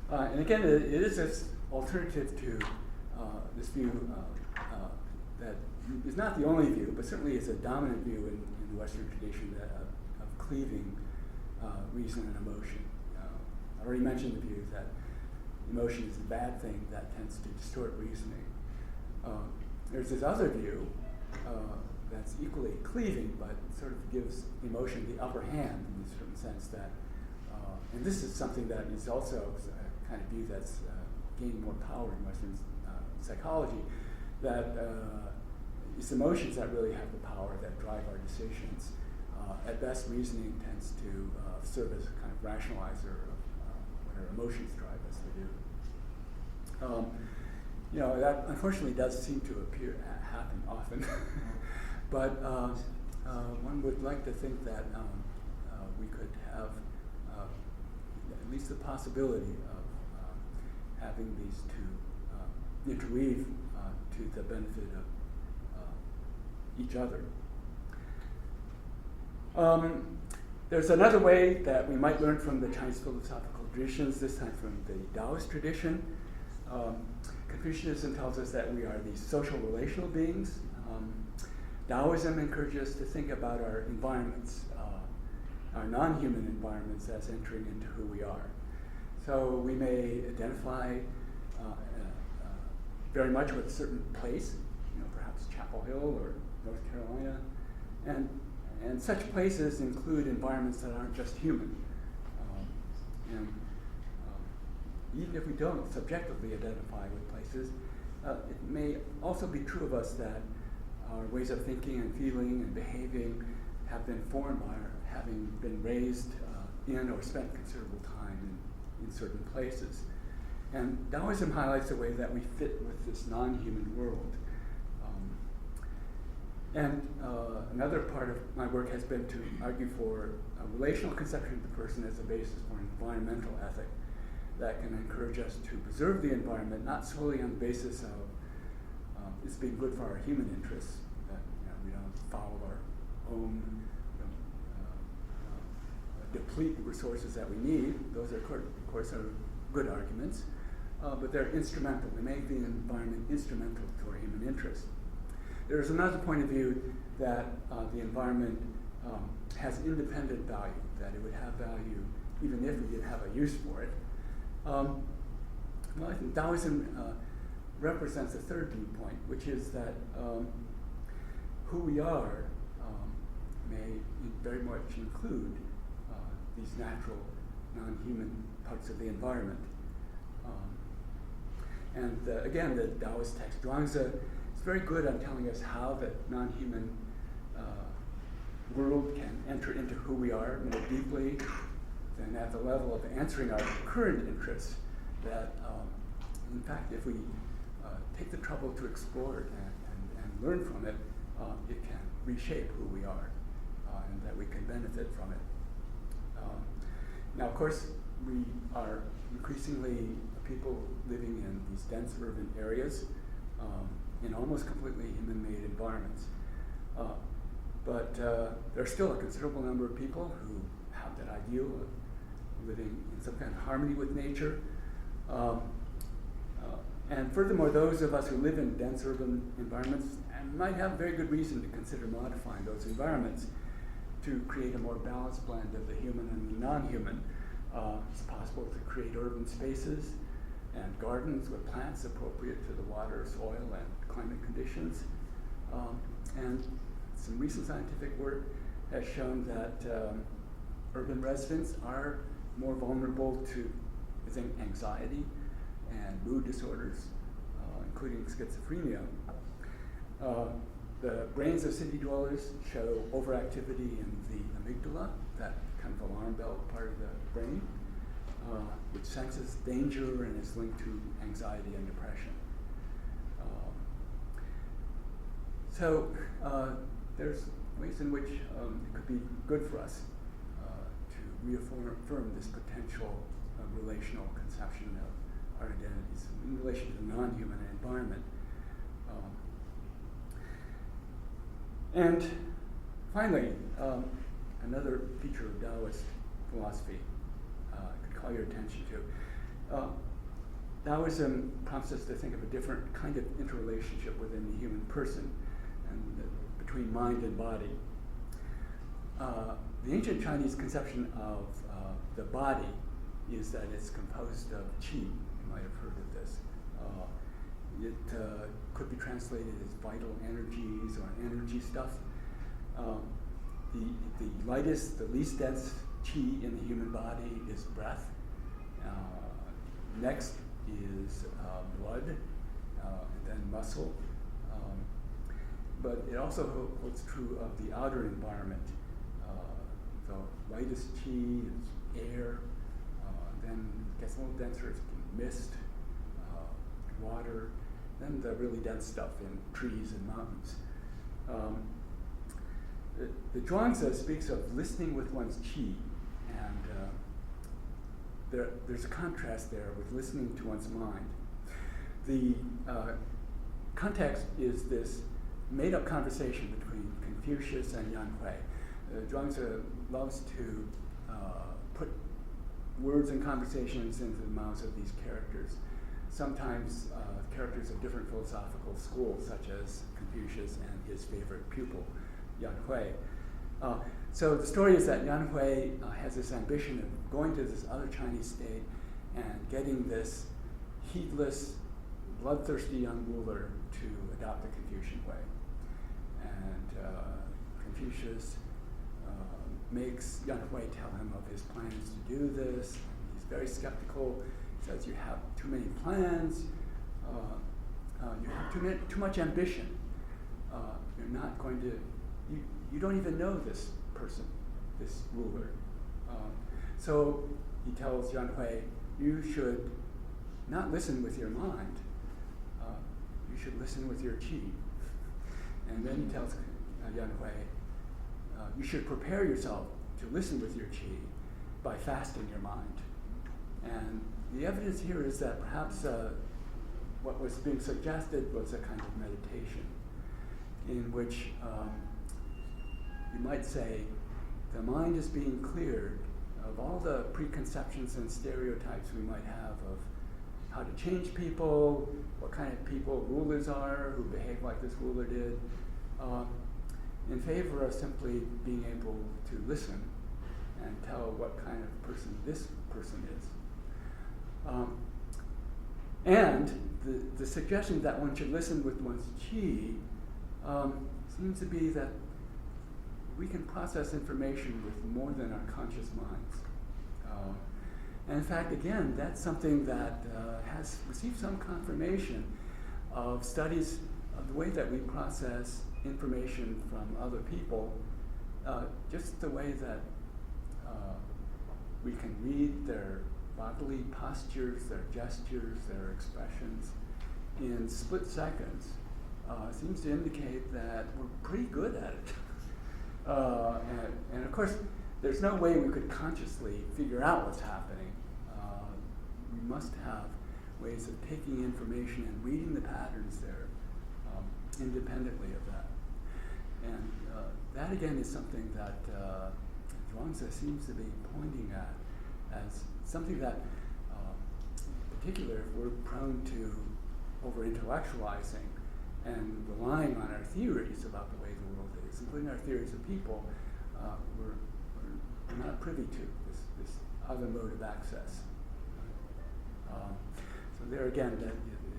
And again, it is this alternative to this view that is not the only view, but certainly is a dominant view in the Western tradition of cleaving reason and emotion. I already mentioned the view that emotion is a bad thing that tends to distort reasoning. There's this other view that's equally cleaving, but sort of gives emotion the upper hand in a certain sense that, and this is something that is also a kind of view that's gaining more power in Western psychology, that it's emotions that really have the power that drive our decisions. At best, reasoning tends to serve as a kind of rationalizer of what our emotions drive us to do. that unfortunately does seem to happen often. But one would like to think that we could have at least the possibility of having these two interweave to the benefit of each other. There's another way that we might learn from the Chinese philosophical traditions, this time from the Taoist tradition. Confucianism tells us that we are these social relational beings. Taoism encourages us to think about our environments, our non-human environments, as entering into who we are. So we may identify very much with a certain place, perhaps Chapel Hill or North Carolina, and such places include environments that aren't just human. Even if we don't subjectively identify with places, it may also be true of us that our ways of thinking and feeling and behaving have been formed by our having been raised in or spent considerable time in certain places. And Taoism highlights the way that we fit with this non-human world. Another part of my work has been to argue for a relational conception of the person as a basis for an environmental ethic that can encourage us to preserve the environment, not solely on the basis of it's being good for our human interests, that we don't follow our own, deplete the resources that we need. Those are, of course, are good arguments, but they're instrumental. They make the environment instrumental to our human interests. There's another point of view that the environment has independent value, that it would have value even if we didn't have a use for it. Well, I think Taoism represents a third viewpoint, which is that who we are may very much include these natural, non-human parts of the environment. Again, the Taoist text Zhuangzi is very good on telling us how the non-human world can enter into who we are more deeply than at the level of answering our current interests, that in fact, if we take the trouble to explore it and learn from it, it can reshape who we are, and that we can benefit from it. Now, of course, we are increasingly people living in these dense urban areas in almost completely human-made environments. But there are still a considerable number of people who have that ideal of living in some kind of harmony with nature. And furthermore, those of us who live in dense urban environments might have very good reason to consider modifying those environments to create a more balanced blend of the human and the non-human. It's possible to create urban spaces and gardens with plants appropriate to the water, soil, and climate conditions. And some recent scientific work has shown that urban residents are more vulnerable to, I think, anxiety and mood disorders, including schizophrenia. The brains of city dwellers show overactivity in the amygdala, that kind of alarm bell part of the brain, which senses danger and is linked to anxiety and depression. So there's ways in which it could be good for us to reaffirm this potential relational conception of our identities in relation to the non-human environment. And finally, another feature of Taoist philosophy I could call your attention to. Taoism prompts us to think of a different kind of interrelationship within the human person and between mind and body. The ancient Chinese conception of the body is that it's composed of qi. You might have heard of this. It could be translated as vital energies or energy stuff. The lightest, the least dense qi in the human body is breath. Next is blood, and then muscle. But it also holds true of the outer environment. The lightest qi is air, then it gets a little denser, it's mist, water, then the really dense stuff in trees and mountains. The Zhuangzi speaks of listening with one's qi, and there's a contrast there with listening to one's mind. The context is this made-up conversation between Confucius and Yan Hui. Zhuangzi loves to put words and conversations into the mouths of these characters. Sometimes characters of different philosophical schools, such as Confucius and his favorite pupil, Yan Hui. So the story is that Yan Hui has this ambition of going to this other Chinese state and getting this heedless, bloodthirsty young ruler to adopt the Confucian way. And Confucius makes Yan Hui tell him of his plans to do this. He's very skeptical. He says, you have too many plans, you have too much ambition. You're not going to, you don't even know this person, this ruler. So he tells Yan Hui, you should not listen with your mind, you should listen with your qi. And then he tells Yan Hui, you should prepare yourself to listen with your qi by fasting your mind. And the evidence here is that perhaps what was being suggested was a kind of meditation in which you might say the mind is being cleared of all the preconceptions and stereotypes we might have of how to change people, what kind of people rulers are who behave like this ruler did, in favor of simply being able to listen and tell what kind of person this person is. And the suggestion that one should listen with one's qi seems to be that we can process information with more than our conscious minds. And in fact, again, that's something that has received some confirmation of studies of the way that we process information from other people, just the way that we can read their bodily postures, their gestures, their expressions in split seconds seems to indicate that we're pretty good at it. And of course, there's no way we could consciously figure out what's happening. We must have ways of taking information and reading the patterns there independently of that. And that again is something that Zhuangzi seems to be pointing at as something that, in particular, if we're prone to over-intellectualizing and relying on our theories about the way the world is, including our theories of people, we're not privy to this other mode of access. So there again, that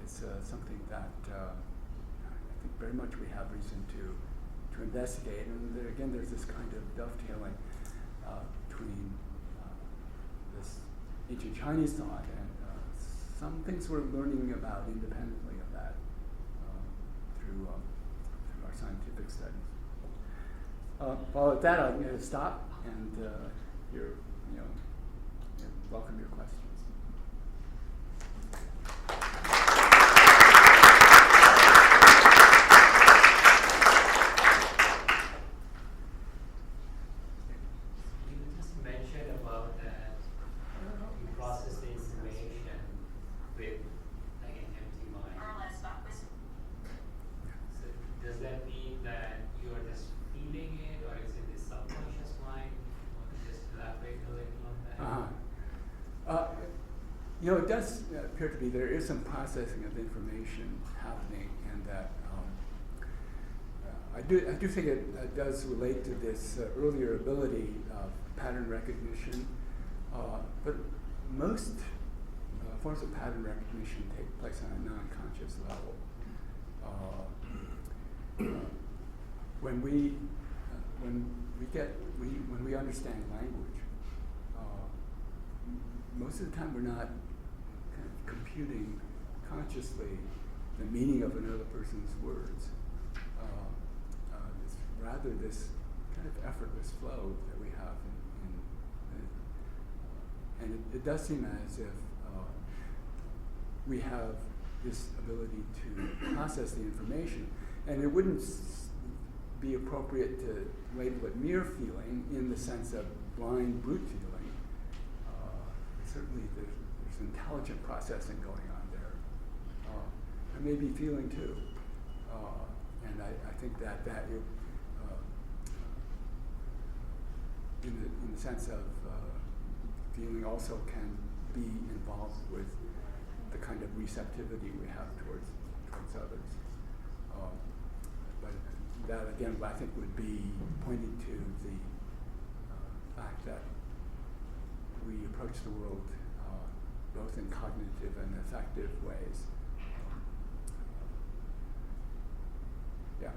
is something that I think very much we have reason to investigate. And there, again, there's this kind of dovetailing between this ancient Chinese thought and some things we're learning about independently of that through our scientific studies. Well, with that, I'm going to stop and welcome your questions. It does appear to be there is some processing of information happening, and that I do think it does relate to this earlier ability of pattern recognition. But most forms of pattern recognition take place on a non-conscious level. When we understand language, most of the time we're not kind of computing consciously the meaning of another person's words. It's rather this kind of effortless flow that we have and it does seem as if we have this ability to process the information. And it wouldn't be appropriate to label it mere feeling in the sense of blind brute feeling. Certainly there's intelligent processing going on there. And maybe feeling too. And I think that in the sense of feeling also can be involved with the kind of receptivity we have towards others. But that again, I think would be pointing to the fact that we approach the world both in cognitive and affective ways. Yeah.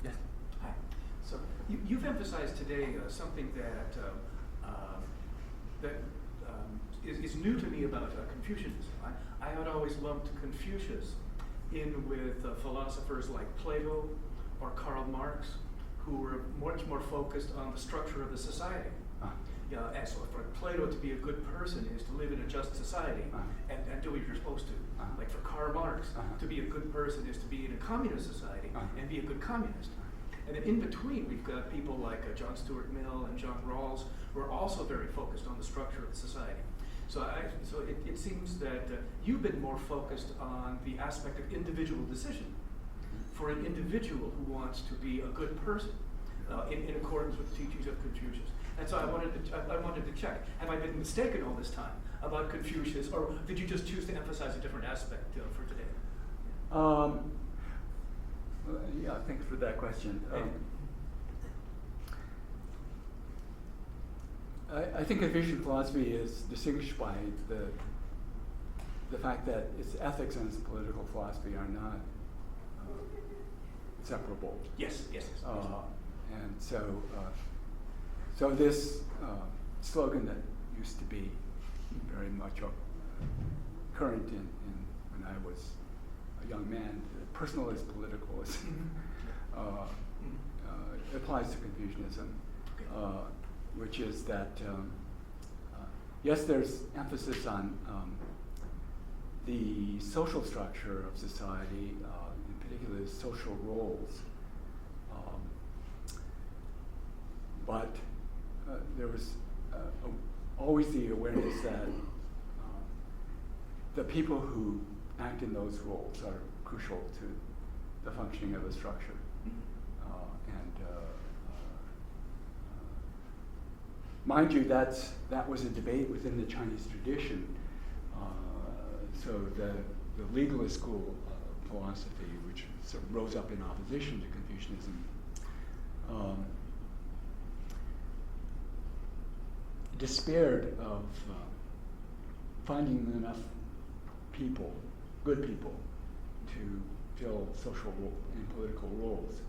Yes. Hi. So you've emphasized today something that is new to me about Confucianism. I had always lumped Confucius in with philosophers like Plato or Karl Marx, who were much more focused on the structure of the society. And so for Plato, to be a good person is to live in a just society and do what you're supposed to. Like for Karl Marx, to be a good person is to be in a communist society and be a good communist. And then in between, we've got people like John Stuart Mill and John Rawls, who are also very focused on the structure of the society. So it seems that you've been more focused on the aspect of individual decision for an individual who wants to be a good person in accordance with the teachings of Confucius. And so I wanted to check, have I been mistaken all this time about Confucius, or did you just choose to emphasize a different aspect for today? Yeah, thanks for that question. I think Confucian philosophy is distinguished by the fact that its ethics and its political philosophy are not separable. Yes. And so this slogan that used to be very much current in when I was a young man, personal is political, applies to Confucianism, which is that yes, there's emphasis on the social structure of society, in particular social roles, but there was always the awareness that the people who act in those roles are crucial to the functioning of a structure. Mind you, that was a debate within the Chinese tradition. So the legalist school of philosophy, which sort of rose up in opposition to Confucianism, despaired of finding enough people, good people, to fill social and political roles.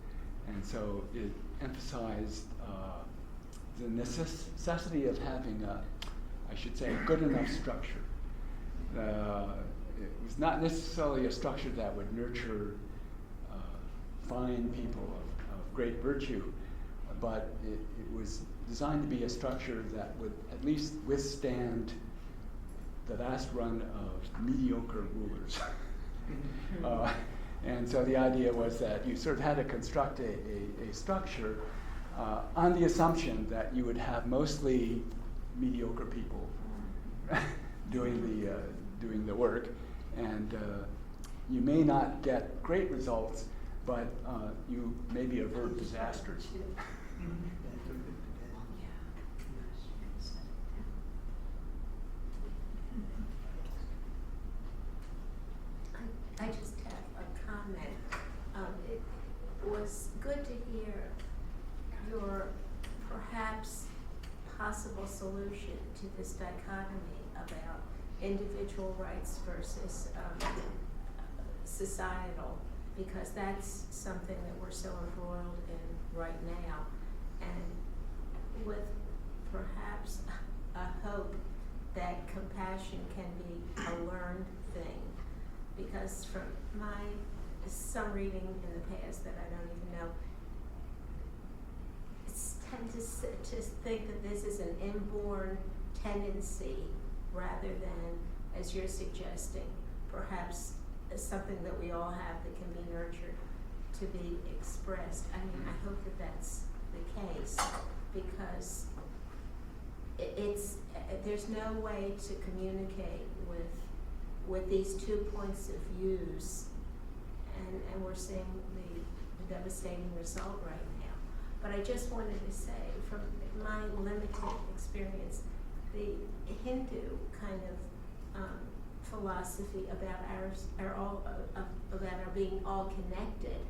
And so it emphasized the necessity of having a good enough structure. It was not necessarily a structure that would nurture fine people of great virtue, but it was designed to be a structure that would at least withstand the vast run of mediocre rulers. And so the idea was that you sort of had to construct a structure on the assumption that you would have mostly mediocre people doing the work, and you may not get great results, but you maybe avert disasters. I just have a comment. It was good to hear your perhaps possible solution to this dichotomy about individual rights versus societal, because that's something that we're so embroiled in right now, and with perhaps a hope that compassion can be a learned thing. Because from some reading in the past that I don't even know, it's tend to think that this is an inborn tendency rather than, as you're suggesting, perhaps something that we all have that can be nurtured to be expressed. I mean, I hope that that's the case, because it's there's no way to communicate with these 2 points of views, and we're seeing the devastating result right now. But I just wanted to say, from my limited experience, the Hindu kind of philosophy about about our being all connected,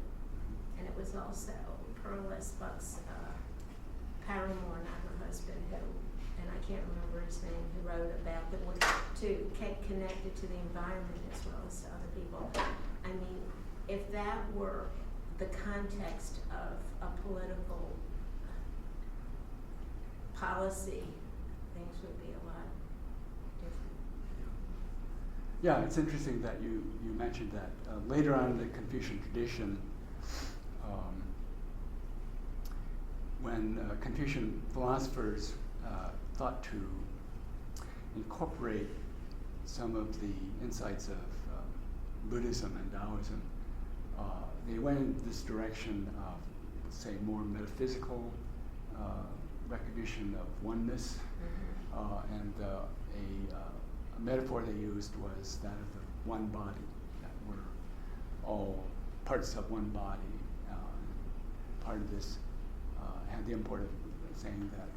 and it was also Pearl S. Buck's paramour, not her husband, who, and I can't remember his name, who wrote about the one to get connected to the environment as well as to other people. I mean, if that were the context of a political policy, things would be a lot different. Yeah, it's interesting that you mentioned that. Later on in the Confucian tradition, when Confucian philosophers thought to incorporate some of the insights of Buddhism and Taoism, they went in this direction of, say, more metaphysical recognition of oneness, and a metaphor they used was that of the one body, that we're all parts of one body. Part of this had the import of saying that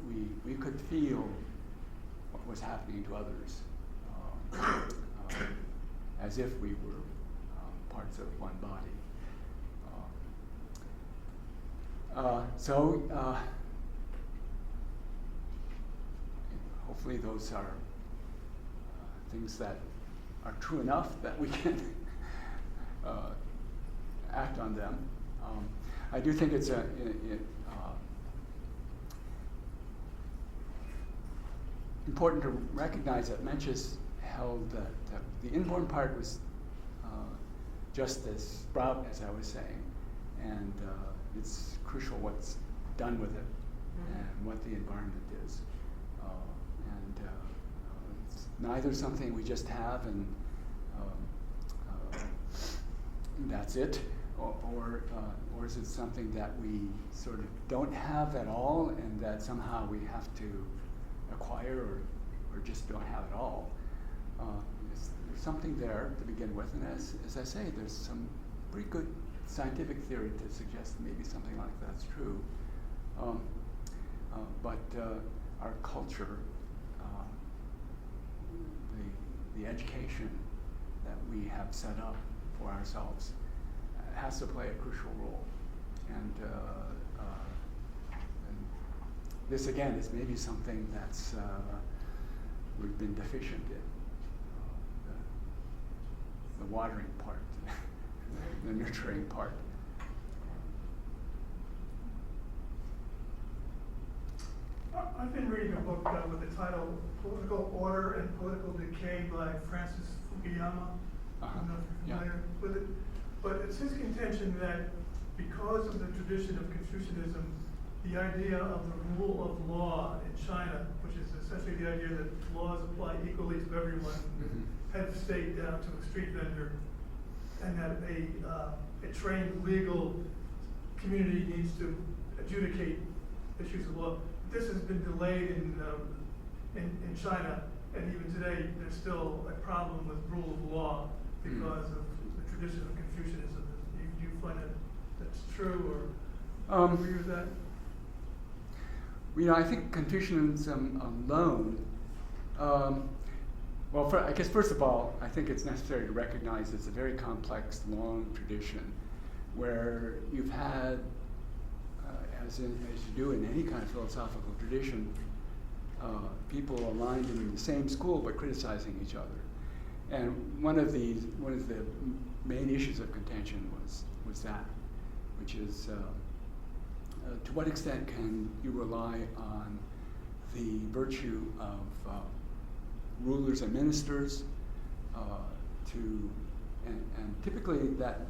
we could feel what was happening to others as if we were parts of one body. Hopefully those are things that are true enough that we can act on them. I do think it's important to recognize that Mencius held that the inborn part was just as sprout, as I was saying, and it's crucial what's done with it and what the environment is. It's neither something we just have and that's it, or is it something that we sort of don't have at all and that somehow we have to acquire or just don't have at all? There's something there to begin with, and as I say, there's some pretty good scientific theory to suggest maybe something like that's true. But our culture, the education that we have set up for ourselves has to play a crucial role. And this again is maybe something that's we've been deficient in. The watering part, the nurturing part. I've been reading a book with the title Political Order and Political Decay by Francis Fukuyama. I don't know if you're familiar with it. But it's his contention that because of the tradition of Confucianism, the idea of the rule of law in China, which is essentially the idea that laws apply equally to everyone, head of state down to a street vendor, and that a trained legal community needs to adjudicate issues of law. This has been delayed in China, and even today there's still a problem with rule of law because of the tradition of Confucianism. Do you find that's true, or agree with that? I think Confucianism alone, I guess first of all, I think it's necessary to recognize it's a very complex, long tradition where you've had, as you do in any kind of philosophical tradition, people aligned in the same school but criticizing each other. And one of the main issues of contention was that, which is to what extent can you rely on the virtue of rulers and ministers and typically that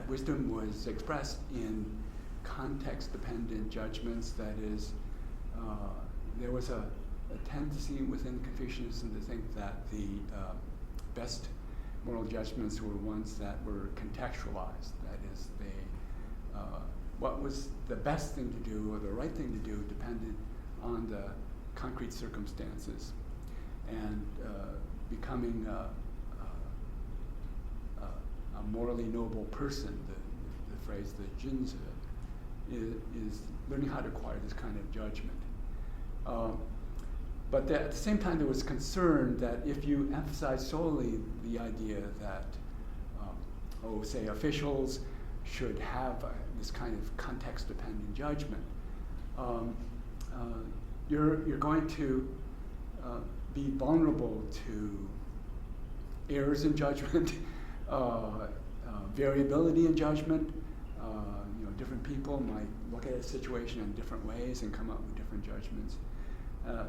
wisdom was expressed in context-dependent judgments. That is, there was a a tendency within Confucianism to think that the best moral judgments were ones that were contextualized. That is, what was the best thing to do or the right thing to do depended on the concrete circumstances. And becoming a morally noble person, the phrase the jinzi, is learning how to acquire this kind of judgment. But at the same time, there was concern that if you emphasize solely the idea that, say, officials should have this kind of context-dependent judgment, you're going to be vulnerable to errors in judgment, variability in judgment. Different people might look at a situation in different ways and come up with different judgments.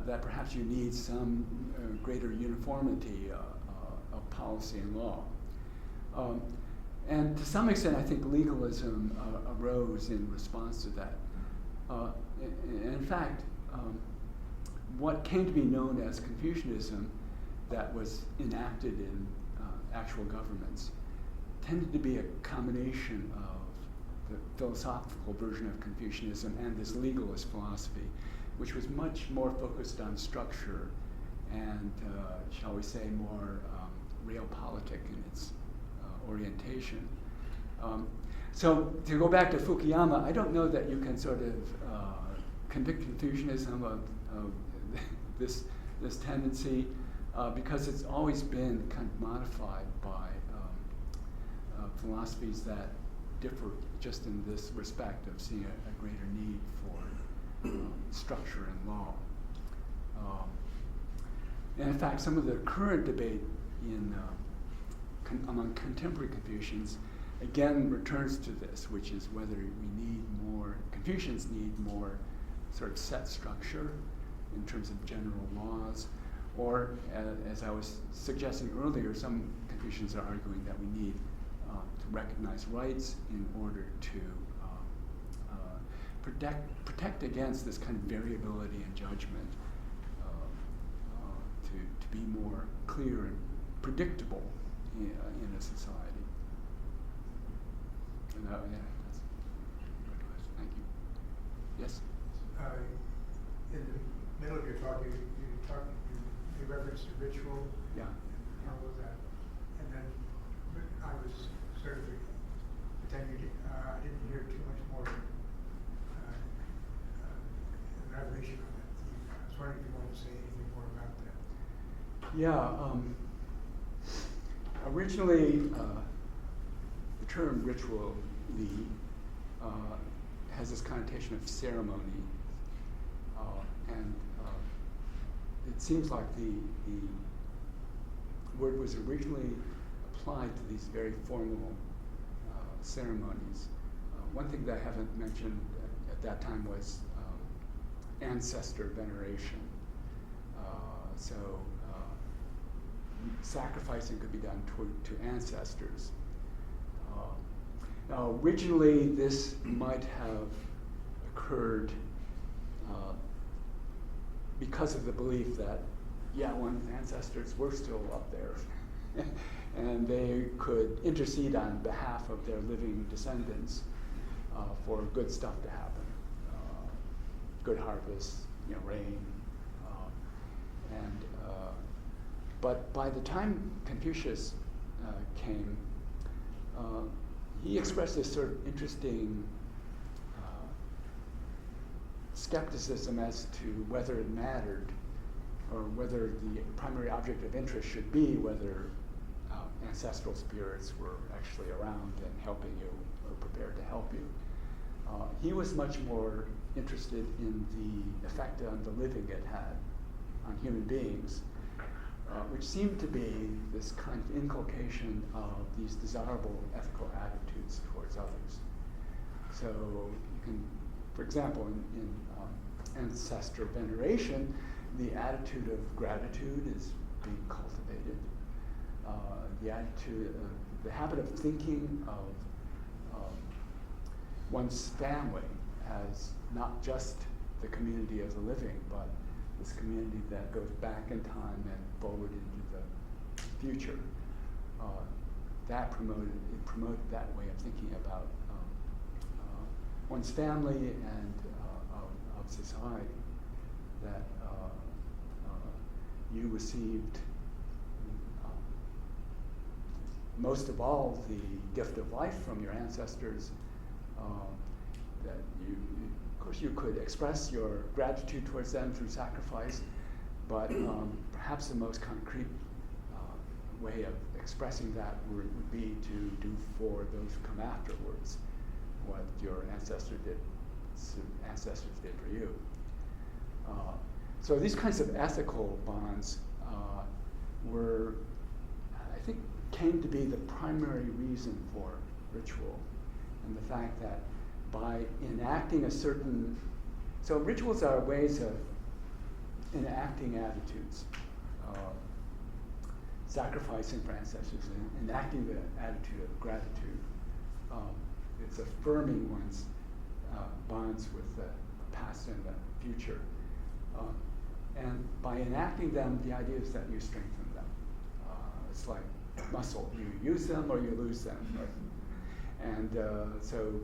That perhaps you need some greater uniformity of policy and law. And to some extent, I think legalism arose in response to that. In fact, what came to be known as Confucianism that was enacted in actual governments tended to be a combination of the philosophical version of Confucianism and this legalist philosophy, which was much more focused on structure and, shall we say, more realpolitik in its orientation. So to go back to Fukuyama, I don't know that you can sort of convict Confucianism of this tendency because it's always been kind of modified by philosophies that differ just in this respect of seeing a greater need for structure and law. And in fact, some of the current debate among contemporary Confucians again returns to this, which is whether Confucians need more sort of set structure in terms of general laws, or as I was suggesting earlier, some Confucians are arguing that we need to recognize rights in order to protect against this kind of variability in judgment, to be more clear and predictable in a society. And that's a good question. Thank you. Yes? In the middle of your talk, you referenced to ritual. Yeah. And all of that. And then I was sort of, but then I didn't hear too much more elaboration on that. I was wondering if you wanted to say anything more about that. Yeah. Originally, the term ritual has this connotation of ceremony, and it seems like the word was originally applied to these very formal ceremonies. One thing that I haven't mentioned at that time was ancestor veneration. So sacrificing could be done to ancestors. Now, originally, this might have occurred because of the belief that, one's ancestors were still up there, and they could intercede on behalf of their living descendants for good stuff to happen, good harvest, rain, but by the time Confucius came, he expressed this sort of interesting skepticism as to whether it mattered, or whether the primary object of interest should be whether ancestral spirits were actually around and helping you or prepared to help you. He was much more interested in the effect on the living it had on human beings, which seemed to be this kind of inculcation of these desirable ethical attitudes towards others. So you can, for example, in ancestor veneration, the attitude of gratitude is being cultivated. The habit of thinking of one's family as not just the community of the living, but this community that goes back in time and forward into the future. That promoted that way of thinking about one's family and of society. That you received most of all the gift of life from your ancestors. That of course, you could express your gratitude towards them through sacrifice, but perhaps the most concrete way of expressing that would be to do for those who come afterwards what your ancestors did for you. So these kinds of ethical bonds were, I think, came to be the primary reason for ritual, and the fact that by enacting a certain, so rituals are ways of enacting attitudes, sacrificing for ancestors, and enacting the attitude of gratitude. It's affirming one's bonds with the past and the future. And by enacting them, the idea is that you strengthen them. It's like muscle. You use them or you lose them. Right? And so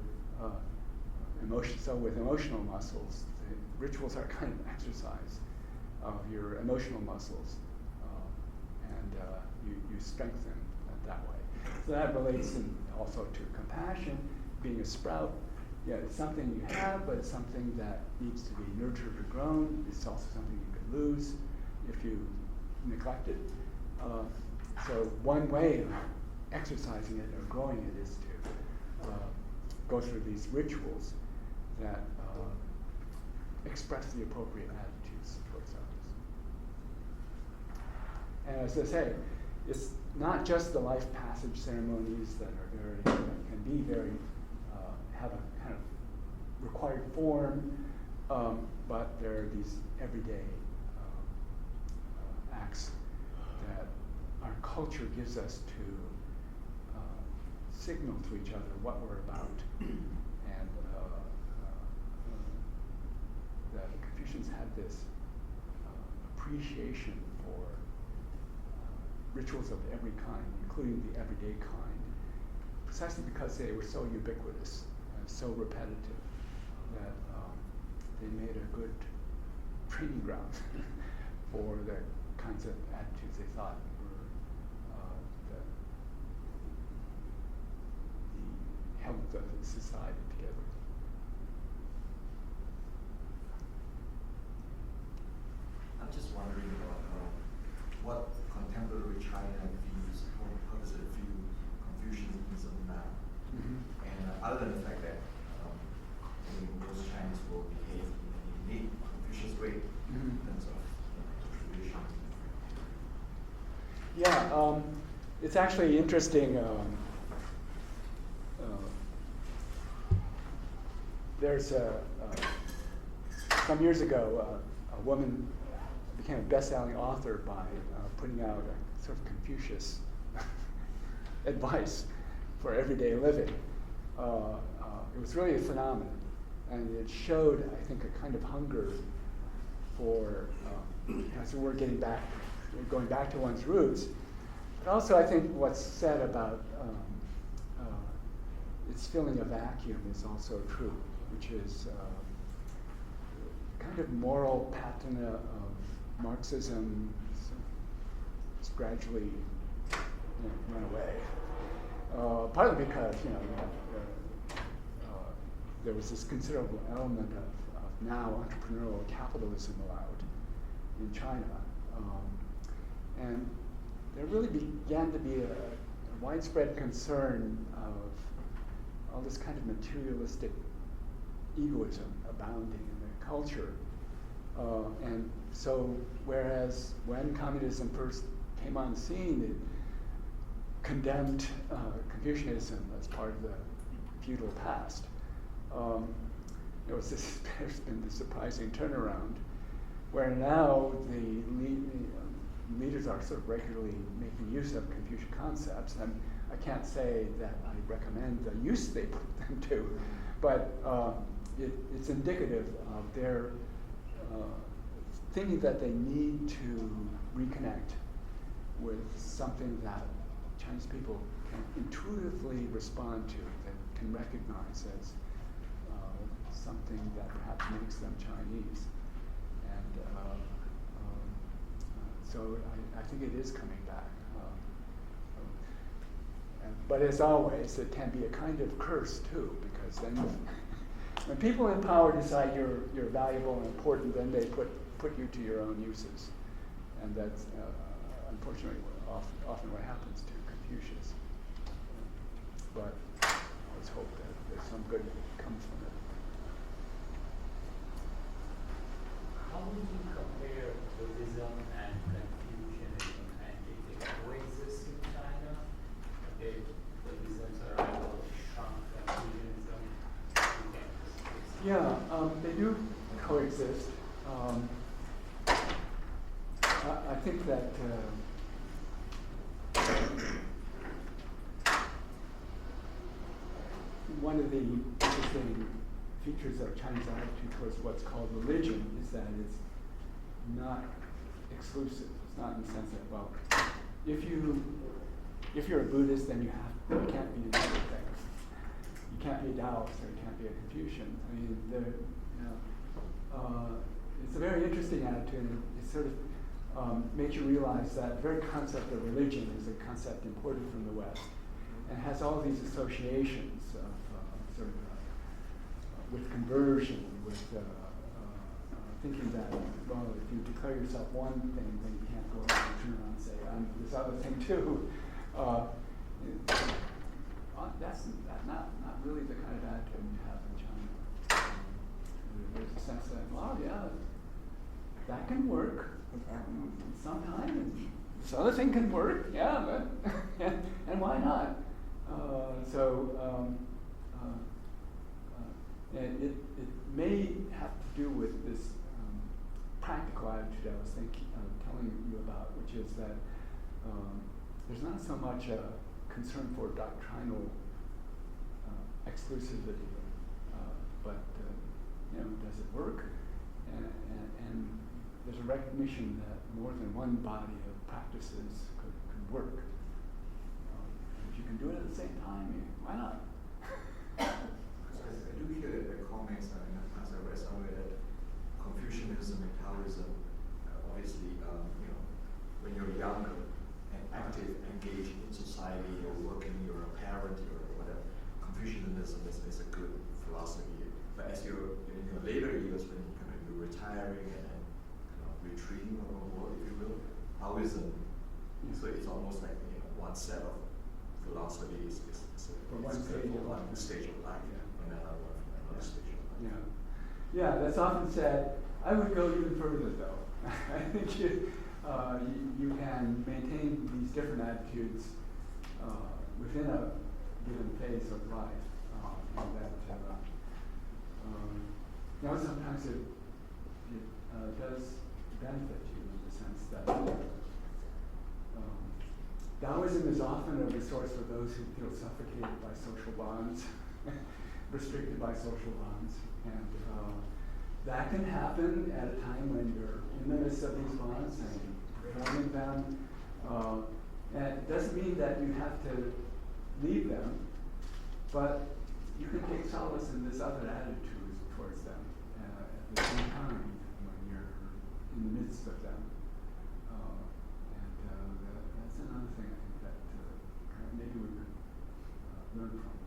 with emotional muscles, the rituals are kind of exercise of your emotional muscles. And you strengthen that way. So that relates also to compassion, being a sprout. Yeah, it's something you have, but it's something that needs to be nurtured or grown. It's also something you could lose if you neglect it. So one way of exercising it or growing it is to go through these rituals that express the appropriate attitudes towards others. And as I say, it's not just the life passage ceremonies that can be very have a kind of required form, but there are these everyday acts that our culture gives us to signal to each other what we're about. And the Confucians had this appreciation for rituals of every kind, including the everyday kind, precisely because they were so ubiquitous and so repetitive that they made a good training ground for the kinds of attitudes they thought were the held the society together. I'm just wondering about what contemporary China views, how does it view Confucianism now? Mm-hmm. And other than the fact that most Chinese will behave in a unique Confucius way in terms of tradition. Yeah, it's actually interesting. There's some years ago, a woman became a best-selling author by putting out a sort of Confucius advice for everyday living. It was really a phenomenon, and it showed, I think, a kind of hunger for, so we're going back to one's roots. But also, I think what's said about its filling a vacuum is also true, which is kind of moral patina of Marxism. It's gradually run away. Partly because there was this considerable element of now entrepreneurial capitalism allowed in China, and there really began to be a widespread concern of all this kind of materialistic egoism abounding in the culture. And so, whereas when communism first came on the scene, it condemned Confucianism as part of the feudal past. There's been this surprising turnaround, where now the leaders are sort of regularly making use of Confucian concepts, and I can't say that I recommend the use they put them to, but it's indicative of their thinking that they need to reconnect with something that Chinese people can intuitively respond to, that can recognize as something that perhaps makes them Chinese. And so I think it is coming back. But as always, it can be a kind of curse too, because then when people in power decide you're valuable and important, then they put you to your own uses. And that's unfortunately often what happens to Confucius. But let's hope that there's some good comes from it. How would you compare Buddhism and Confucianism, and if they coexist in China? Okay, Buddhism's arrival shrunk Confucianism. Yeah, they do coexist. I think that one of the interesting features of Chinese attitude towards what's called religion is that it's not exclusive. It's not in the sense that, well, if you're a Buddhist, then you can't be another thing. You can't be a Taoist or you can't be a Confucian. I mean, it's a very interesting attitude, and it sort of makes you realize that the very concept of religion is a concept imported from the West, and has all these associations of with conversion, with thinking that, well, if you declare yourself one thing, then you can't go around and turn around and say, I'm this other thing too. That's not really the kind of attitude you have in China. There's a sense that, well, yeah, that can work sometime, and this other thing can work, yeah, but and why not? And it may have to do with this practical attitude I was telling you about, which is that there's not so much a concern for doctrinal exclusivity, but does it work? And there's a recognition that more than one body of practices could work. If you can do it at the same time, why not? I do hear the comments, and as I read somewhere, that Confucianism and Taoism, obviously, when you're younger and active, engaged in society, you're working, you're a parent, or whatever, Confucianism is a good philosophy. But as you're in your later years, when you're retiring and retreating from the world, if you will, Taoism, so it's almost like one set of philosophies is one stage of life. Yeah, that's often said. I would go even further, though. I think you can maintain these different attitudes within a given phase of life, and that sometimes it does benefit you in the sense that Taoism is often a resource for those who feel suffocated by social bonds, restricted by social bonds, and that can happen at a time when you're in the midst of these bonds and performing them. And it doesn't mean that you have to leave them, but you can take solace in this other attitude towards them at the same time when you're in the midst of them. That's another thing I think that maybe we could learn from.